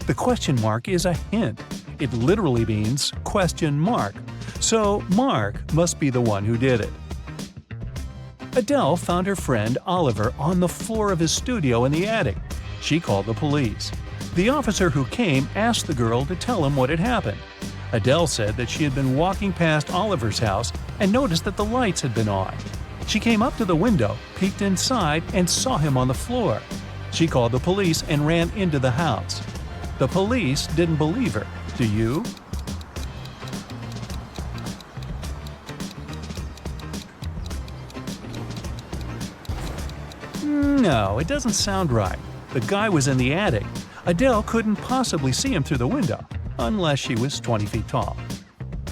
The question mark is a hint. It literally means question mark. So Mark must be the one who did it. Adele found her friend Oliver on the floor of his studio in the attic. She called the police. The officer who came asked the girl to tell him what had happened. Adele said that she had been walking past Oliver's house and noticed that the lights had been on. She came up to the window, peeked inside, and saw him on the floor. She called the police and ran into the house. The police didn't believe her. Do you? No, it doesn't sound right. The guy was in the attic. Adele couldn't possibly see him through the window, unless she was 20 feet tall.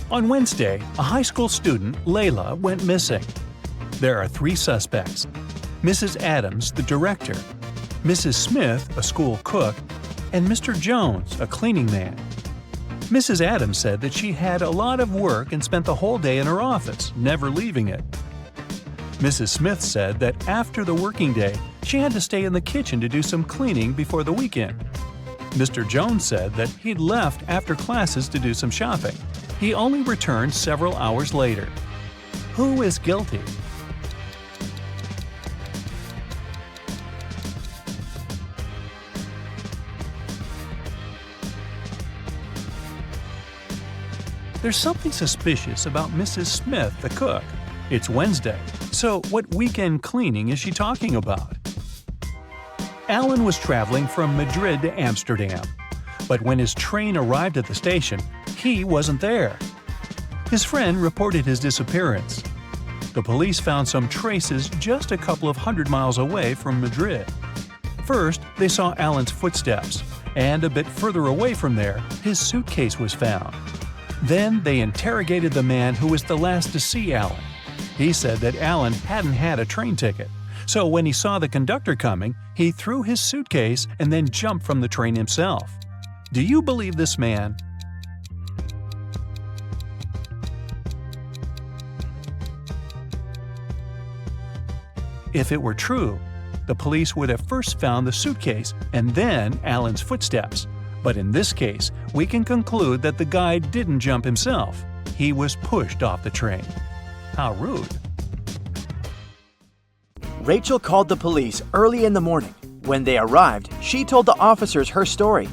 On Wednesday, a high school student, Layla, went missing. There are 3 suspects: Mrs. Adams, the director, Mrs. Smith, a school cook, and Mr. Jones, a cleaning man. Mrs. Adams said that she had a lot of work and spent the whole day in her office, never leaving it. Mrs. Smith said that after the working day, she had to stay in the kitchen to do some cleaning before the weekend. Mr. Jones said that he'd left after classes to do some shopping. He only returned several hours later. Who is guilty? There's something suspicious about Mrs. Smith, the cook. It's Wednesday, so what weekend cleaning is she talking about? Alan was traveling from Madrid to Amsterdam, but when his train arrived at the station, he wasn't there. His friend reported his disappearance. The police found some traces just a couple of 100 miles away from Madrid. First, they saw Alan's footsteps, and a bit further away from there, his suitcase was found. Then they interrogated the man who was the last to see Alan. He said that Alan hadn't had a train ticket, so when he saw the conductor coming, he threw his suitcase and then jumped from the train himself. Do you believe this man? If it were true, the police would have first found the suitcase and then Alan's footsteps. But in this case, we can conclude that the guy didn't jump himself. He was pushed off the train. How rude.
Rachel called the police early in the morning. When they arrived, she told the officers her story.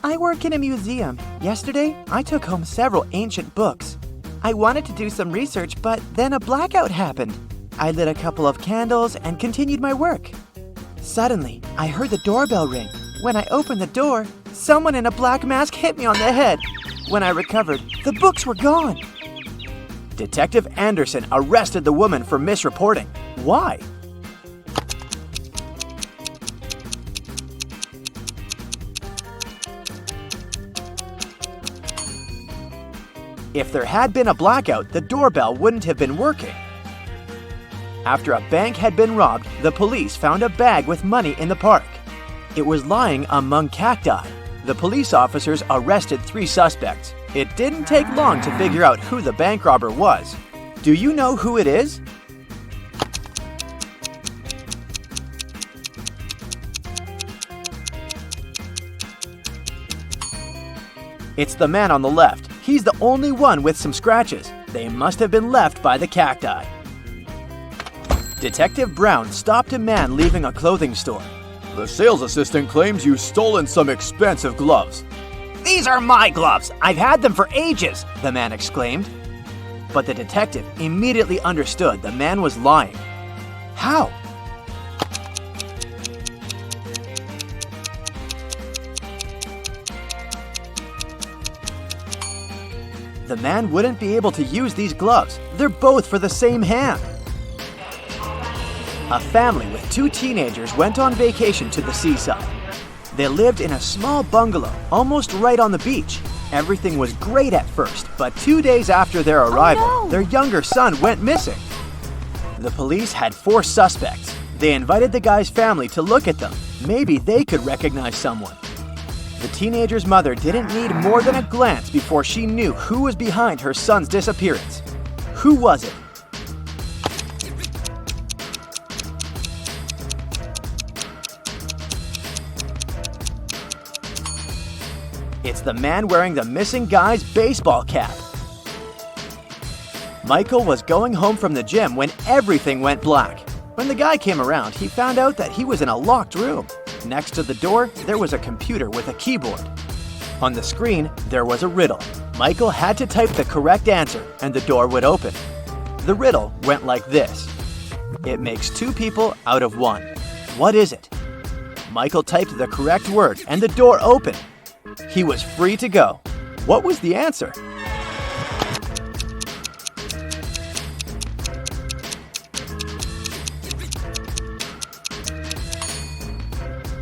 I work in a museum. Yesterday, I took home several ancient books. I wanted to do some research, but then a blackout happened. I lit a couple of candles and continued my work. Suddenly, I heard the doorbell ring. When I opened the door, someone in a black mask hit me on the head. When I recovered, the books were gone. Detective Anderson arrested the woman for misreporting. Why? If there had been a blackout, the doorbell wouldn't have been working. After a bank had been robbed, the police found a bag with money in the park. It was lying among cacti. The police officers arrested 3 suspects. It didn't take long to figure out who the bank robber was. Do you know who it is? It's the man on the left. He's the only one with some scratches. They must have been left by the cacti. Detective Brown stopped a man leaving a clothing store. The sales assistant claims you've stolen some expensive gloves. These are my gloves. I've had them for ages, the man exclaimed.
But the detective immediately understood the man was lying. How? The man wouldn't be able to use these gloves. They're both for the same hand. A family with 2 teenagers went on vacation to the seaside. They lived in a small bungalow almost right on the beach. Everything was great at first, but 2 days after their arrival, their younger son went missing. The police had 4 suspects. They invited the guy's family to look at them. Maybe they could recognize someone. The teenager's mother didn't need more than a glance before she knew who was behind her son's disappearance. Who was it? It's the man wearing the missing guy's baseball cap. Michael was going home from the gym when everything went black. When the guy came around, he found out that he was in a locked room. Next to the door, there was a computer with a keyboard. On the screen, there was a riddle. Michael had to type the correct answer and the door would open. The riddle went like this. It makes 2 people out of 1. What is it? Michael typed the correct word and the door opened. He was free to go. What was the answer?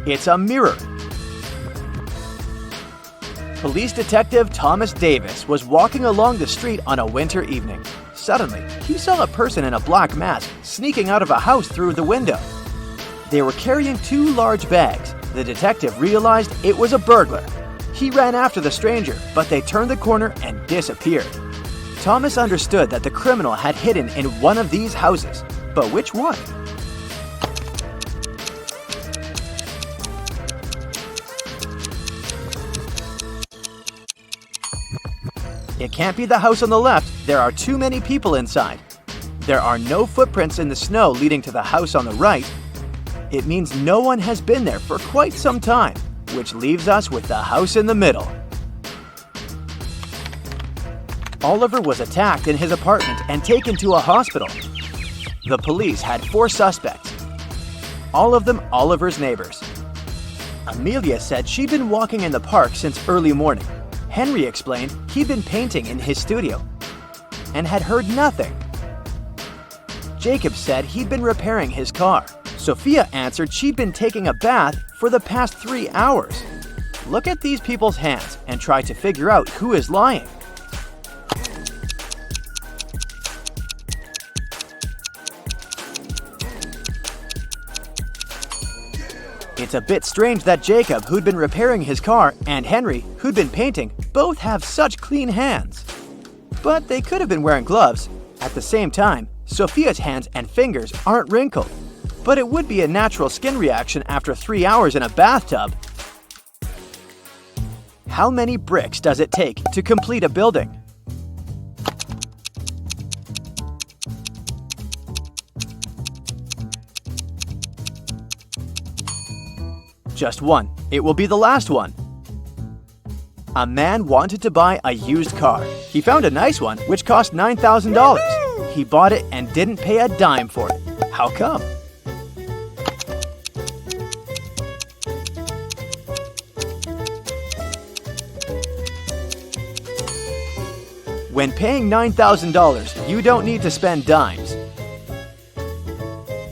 It's a mirror. Police detective Thomas Davis was walking along the street on a winter evening. Suddenly, he saw a person in a black mask sneaking out of a house through the window. They were carrying 2 large bags. The detective realized it was a burglar. He ran after the stranger, but they turned the corner and disappeared. Thomas understood that the criminal had hidden in one of these houses, but which one? It can't be the house on the left. There are too many people inside. There are no footprints in the snow leading to the house on the right. It means no one has been there for quite some time, which leaves us with the house in the middle. Oliver was attacked in his apartment and taken to a hospital. The police had 4 suspects, all of them Oliver's neighbors. Amelia said she'd been walking in the park since early morning. Henry explained he'd been painting in his studio and had heard nothing. Jacob said he'd been repairing his car. Sophia answered she'd been taking a bath for the past 3 hours. Look at these people's hands and try to figure out who is lying. It's a bit strange that Jacob, who'd been repairing his car, and Henry, who'd been painting, both have such clean hands. But they could have been wearing gloves. At the same time, Sophia's hands and fingers aren't wrinkled. But it would be a natural skin reaction after 3 hours in a bathtub. How many bricks does it take to complete a building? Just 1. It will be the last one. A man wanted to buy a used car. He found a nice one which cost $9,000. He bought it and didn't pay a dime for it. How come? When paying $9,000, you don't need to spend dimes.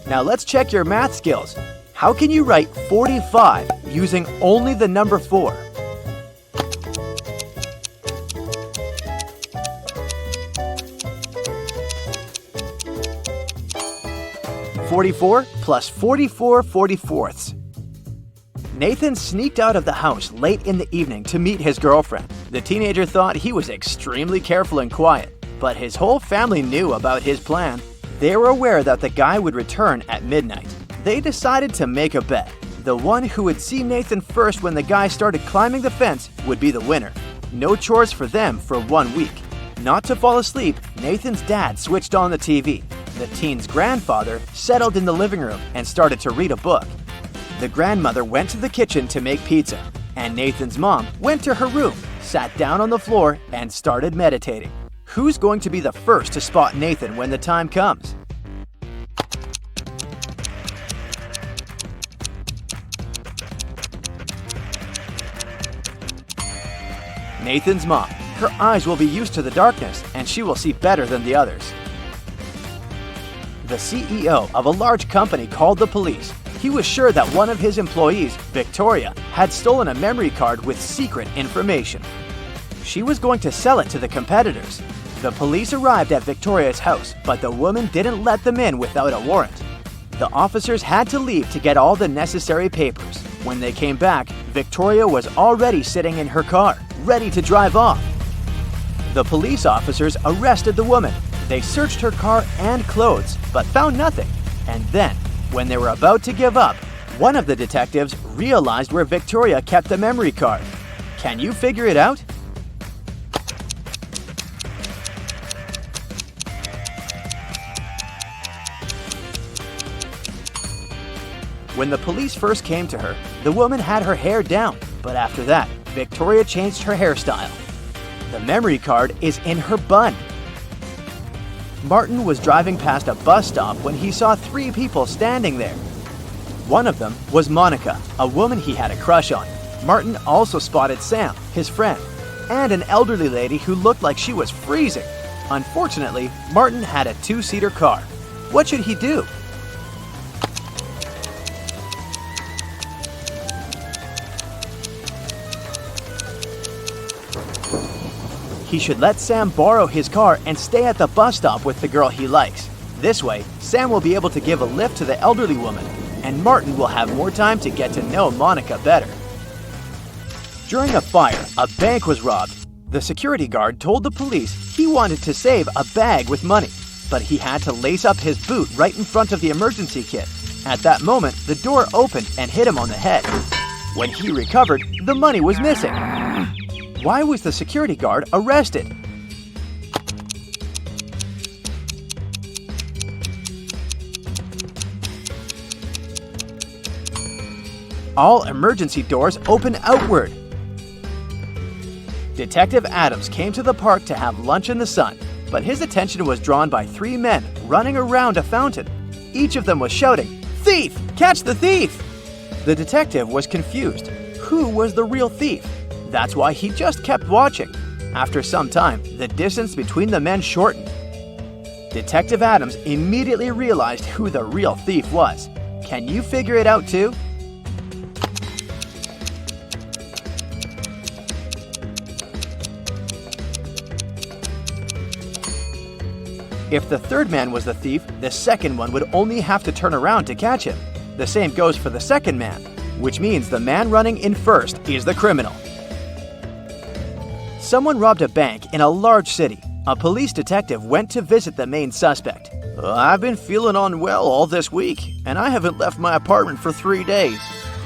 Now let's check your math skills. How can you write 45 using only the number 4? 44 plus 44 44ths. Nathan sneaked out of the house late in the evening to meet his girlfriend. The teenager thought he was extremely careful and quiet, but his whole family knew about his plan. They were aware that the guy would return at midnight. They decided to make a bet. The one who would see Nathan first when the guy started climbing the fence would be the winner. No chores for them for 1 week. Not to fall asleep, Nathan's dad switched on the TV. The teen's grandfather settled in the living room and started to read a book. The grandmother went to the kitchen to make pizza, and Nathan's mom went to her room, sat down on the floor, and started meditating.
Who's going to be the first to spot Nathan when the time comes? Nathan's mom. Her eyes will be used to the darkness, and she will see better than the others. The CEO of a large company called the police. He was sure that one of his employees, Victoria, had stolen a memory card with secret information. She was going to sell it to the competitors. The police arrived at Victoria's house, but the woman didn't let them in without a warrant. The officers had to leave to get all the necessary papers. When they came back, Victoria was already sitting in her car, ready to drive off. The police officers arrested the woman. They searched her car and clothes, but found nothing. And then, when they were about to give up, one of the detectives realized where Victoria kept the memory card. Can you figure it out? When the police first came to her, the woman had her hair down, but after that, Victoria changed her hairstyle. The memory card is in her bun. Martin was driving past a bus stop when he saw 3 people standing there. One of them was Monica, a woman he had a crush on. Martin also spotted Sam, his friend, and an elderly lady who looked like she was freezing. Unfortunately, Martin had a 2-seater car. What should he do? He should let Sam borrow his car and stay at the bus stop with the girl he likes. This way, Sam will be able to give a lift to the elderly woman, and Martin will have more time to get to know Monica better. During a fire, a bank was robbed. The security guard told the police he wanted to save a bag with money, but he had to lace up his boot right in front of the emergency kit. At that moment, the door opened and hit him on the head. When he recovered, the money was missing. Why was the security guard arrested? All emergency doors open outward. Detective Adams came to the park to have lunch in the sun, but his attention was drawn by 3 men running around a fountain. Each of them was shouting, "Thief! Catch the thief!" The detective was confused. Who was the real thief? That's why he just kept watching. After some time, the distance between the men shortened. Detective Adams immediately realized who the real thief was. Can you figure it out too? If the third man was the thief, the second one would only have to turn around to catch him. The same goes for the second man, which means the man running in first is the criminal. Someone robbed a bank in a large city. A police detective went to visit the main suspect. "I've been feeling unwell all this week, and I haven't left my apartment for 3 days.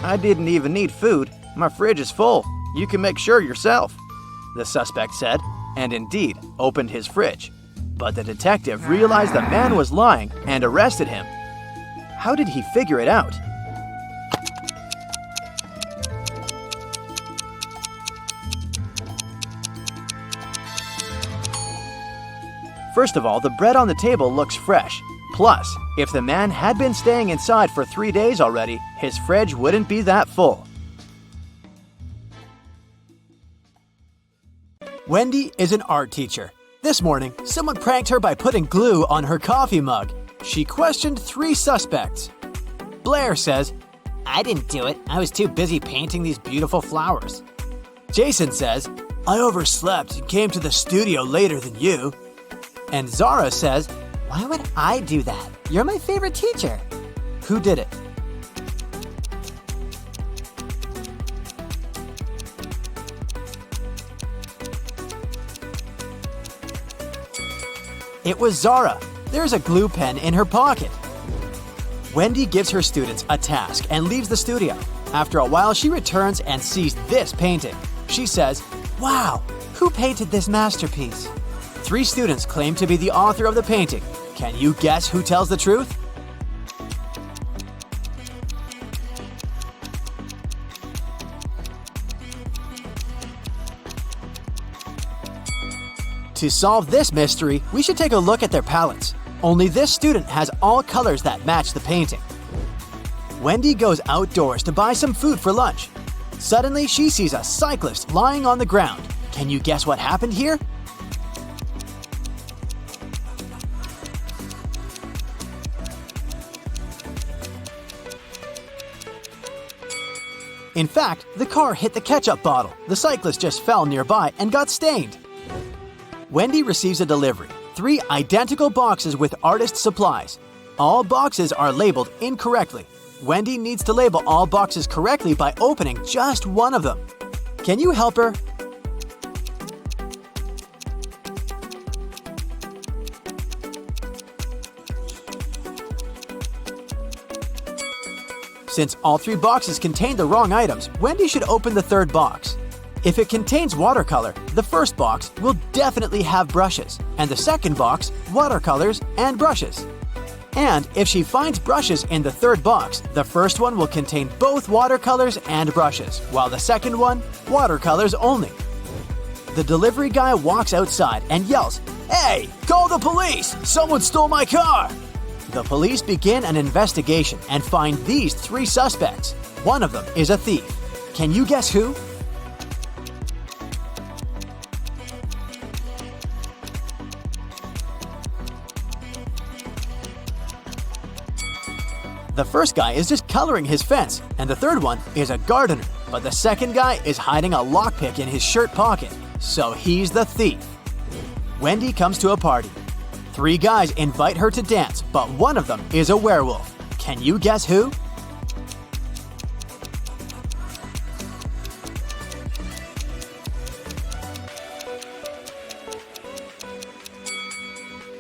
I didn't even need food. My fridge is full. You can make sure yourself," the suspect said, and indeed opened his fridge. But the detective realized the man was lying and arrested him. How did he figure it out? First of all, the bread on the table looks fresh. Plus, if the man had been staying inside for 3 days already, his fridge wouldn't be that full.
Wendy is an art teacher. This morning, someone pranked her by putting glue on her coffee mug. She questioned 3 suspects. Blair says,
I didn't do it. I was too busy painting these beautiful flowers.
Jason says, I overslept and came to the studio later than you. And Zara says,
Why would I do that? You're my favorite teacher.
who did it? It was Zara. There's a glue pen in her pocket. Wendy gives her students a task and leaves the studio. After a while, she returns and sees this painting. She says, Wow, who painted this masterpiece? 3 students claim to be the author of the painting. Can you guess who tells the truth? To solve this mystery, we should take a look at their palettes. Only this student has all colors that match the painting. Wendy goes outdoors to buy some food for lunch. Suddenly, she sees a cyclist lying on the ground. Can you guess what happened here? In fact, the car hit the ketchup bottle. The cyclist just fell nearby and got stained. Wendy receives a delivery. 3 identical boxes with artist supplies. All boxes are labeled incorrectly. Wendy needs to label all boxes correctly by opening just one of them. Can you help her? Since all 3 boxes contain the wrong items, Wendy should open the 3rd box. If it contains watercolor, the first box will definitely have brushes, and the second box, watercolors and brushes. And if she finds brushes in the 3rd box, the first one will contain both watercolors and brushes, while the second one, watercolors only. The delivery guy walks outside and yells, "Hey, call the police! Someone stole my car!" The police begin an investigation and find these 3 suspects. One of them is a thief. Can you guess who? The first guy is just coloring his fence, and the third one is a gardener. But the second guy is hiding a lockpick in his shirt pocket, so he's the thief. Wendy comes to a party. 3 guys invite her to dance, but one of them is a werewolf. Can you guess who?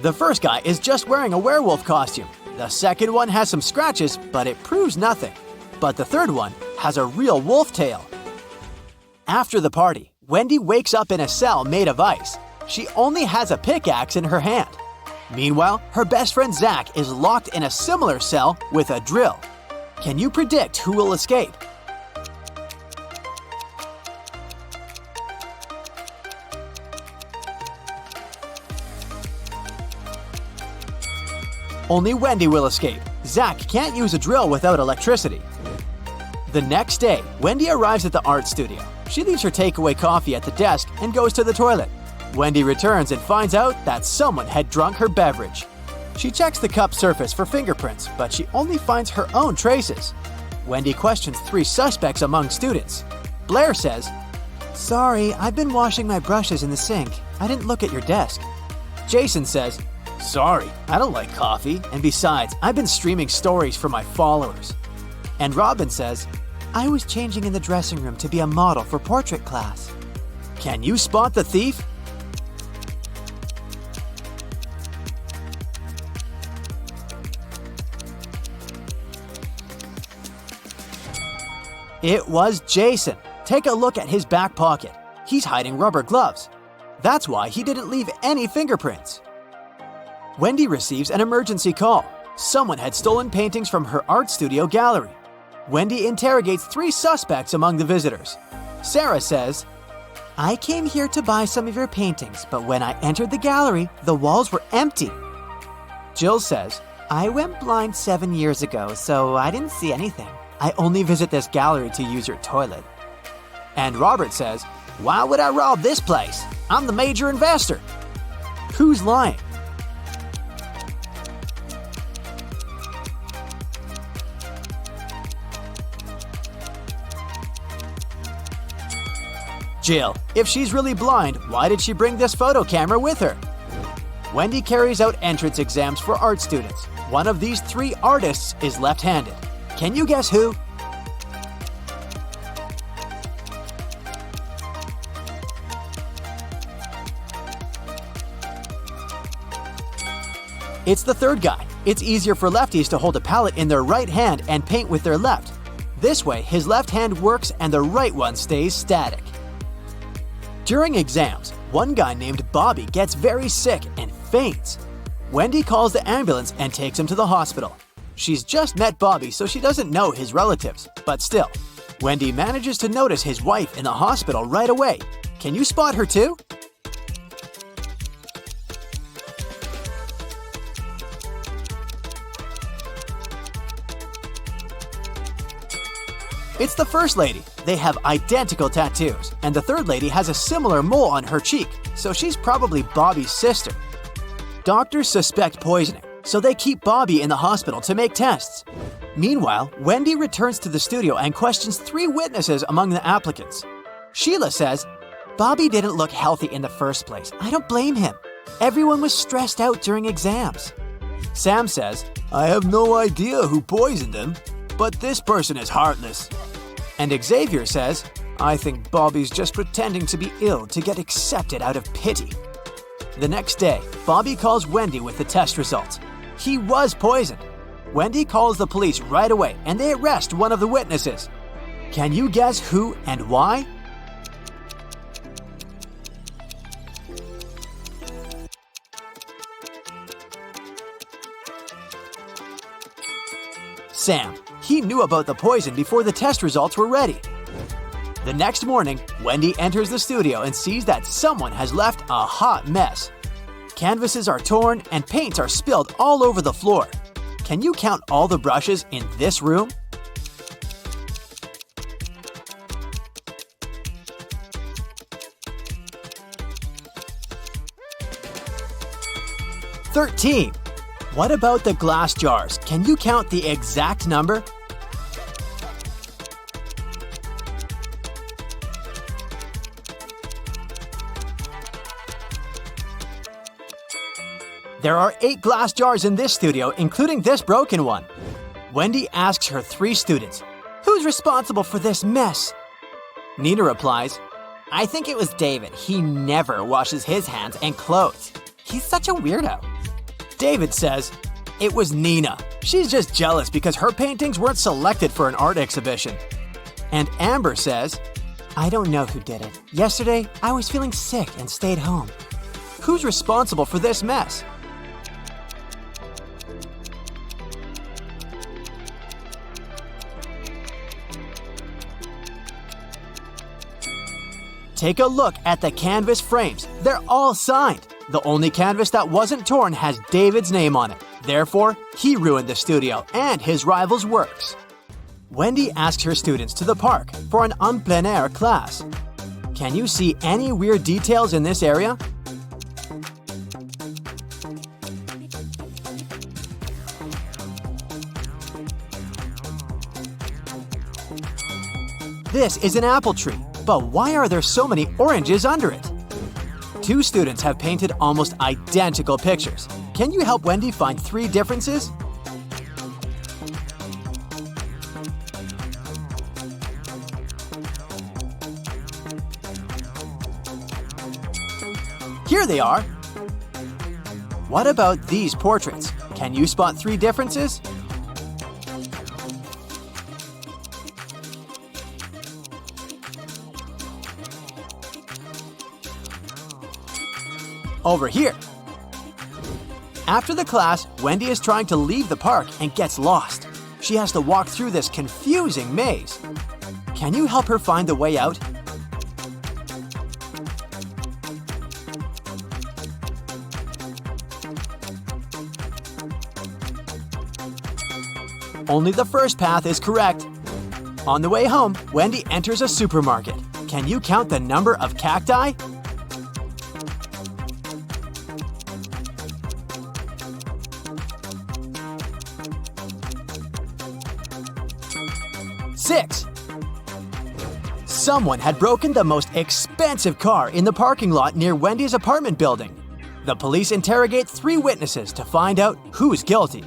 The first guy is just wearing a werewolf costume. The second one has some scratches, but it proves nothing. But the third one has a real wolf tail. After the party, Wendy wakes up in a cell made of ice. She only has a pickaxe in her hand. Meanwhile, her best friend Zach is locked in a similar cell with a drill. Can you predict who will escape? Only Wendy will escape. Zach can't use a drill without electricity. The next day, Wendy arrives at the art studio. She leaves her takeaway coffee at the desk and goes to the toilet. Wendy returns and finds out that someone had drunk her beverage. She checks the cup surface for fingerprints, but she only finds her own traces. Wendy questions 3 suspects among students. Blair says, "Sorry, I've been washing my brushes in the sink. I didn't look at your desk." Jason says, "Sorry, I don't like coffee, and besides, I've been streaming stories for my followers." And Robin says, "I was changing in the dressing room to be a model for portrait class." Can you spot the thief? It was Jason. Take a look at his back pocket. He's hiding rubber gloves. That's why he didn't leave any fingerprints. Wendy receives an emergency call. Someone had stolen paintings from her art studio gallery. Wendy interrogates 3 suspects among the visitors. Sarah says, "I came here to buy some of your paintings, but when I entered the gallery, the walls were empty." Jill says, "I went blind 7 years ago, so I didn't see anything. I only visit this gallery to use your toilet." And Robert says, "Why would I rob this place? I'm the major investor." Who's lying? Jill. If she's really blind, why did she bring this photo camera with her? Wendy carries out entrance exams for art students. One of these 3 artists is left-handed. Can you guess who? It's the third guy. It's easier for lefties to hold a palette in their right hand and paint with their left. This way, his left hand works and the right one stays static. During exams, one guy named Bobby gets very sick and faints. Wendy calls the ambulance and takes him to the hospital. She's just met Bobby, so she doesn't know his relatives, but still, Wendy manages to notice his wife in the hospital right away. Can you spot her too? It's the first lady. They have identical tattoos, and the third lady has a similar mole on her cheek, so she's probably Bobby's sister. Doctors suspect poisoning, so they keep Bobby in the hospital to make tests. Meanwhile, Wendy returns to the studio and questions 3 witnesses among the applicants. Sheila says, "Bobby didn't look healthy in the first place. I don't blame him. Everyone was stressed out during exams." Sam says, "I have no idea who poisoned him, but this person is heartless." And Xavier says, "I think Bobby's just pretending to be ill to get accepted out of pity." The next day, Bobby calls Wendy with the test results. He was poisoned. Wendy calls the police right away and they arrest one of the witnesses. Can you guess who and why? Sam. He knew about the poison before the test results were ready. The next morning, Wendy enters the studio and sees that someone has left a hot mess. Canvases are torn and paints are spilled all over the floor. Can you count all the brushes in this room? "13. What about the glass jars? Can you count the exact number? There are 8 glass jars in this studio, including this broken one. Wendy asks her 3 students, "Who's responsible for this mess?" Nina replies, "I think it was David. He never washes his hands and clothes. He's such a weirdo." David says, "It was Nina. She's just jealous because her paintings weren't selected for an art exhibition." And Amber says, "I don't know who did it. Yesterday, I was feeling sick and stayed home. Who's responsible for this mess?" Take a look at the canvas frames. They're all signed. The only canvas that wasn't torn has David's name on it. Therefore, he ruined the studio and his rival's works. Wendy asked her students to the park for an en plein air class. Can you see any weird details in this area? This is an apple tree, but why are there so many oranges under it? 2 students have painted almost identical pictures. Can you help Wendy find 3 differences? Here they are. What about these portraits? Can you spot 3 differences? Over here. After the class, Wendy is trying to leave the park and gets lost. She has to walk through this confusing maze. Can you help her find the way out? Only the first path is correct. On the way home, Wendy enters a supermarket. Can you count the number of cacti? Six. Someone had broken the most expensive car in the parking lot near Wendy's apartment building. The police interrogate 3 witnesses to find out who's guilty.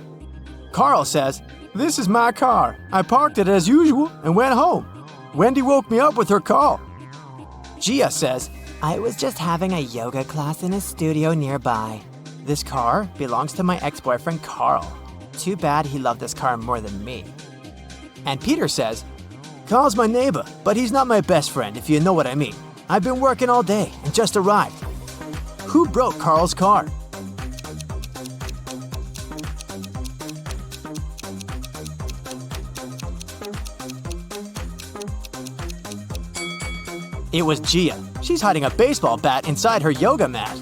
Carl says, "This is my car. I parked it as usual and went home. Wendy woke me up with her call." Gia says, "I was just having a yoga class in a studio nearby. This car belongs to my ex-boyfriend Carl. Too bad he loved this car more than me." And Peter says, "Carl's my neighbor, but he's not my best friend, if you know what I mean. I've been working all day and just arrived." Who broke Carl's car? It was Gia. She's hiding a baseball bat inside her yoga mat.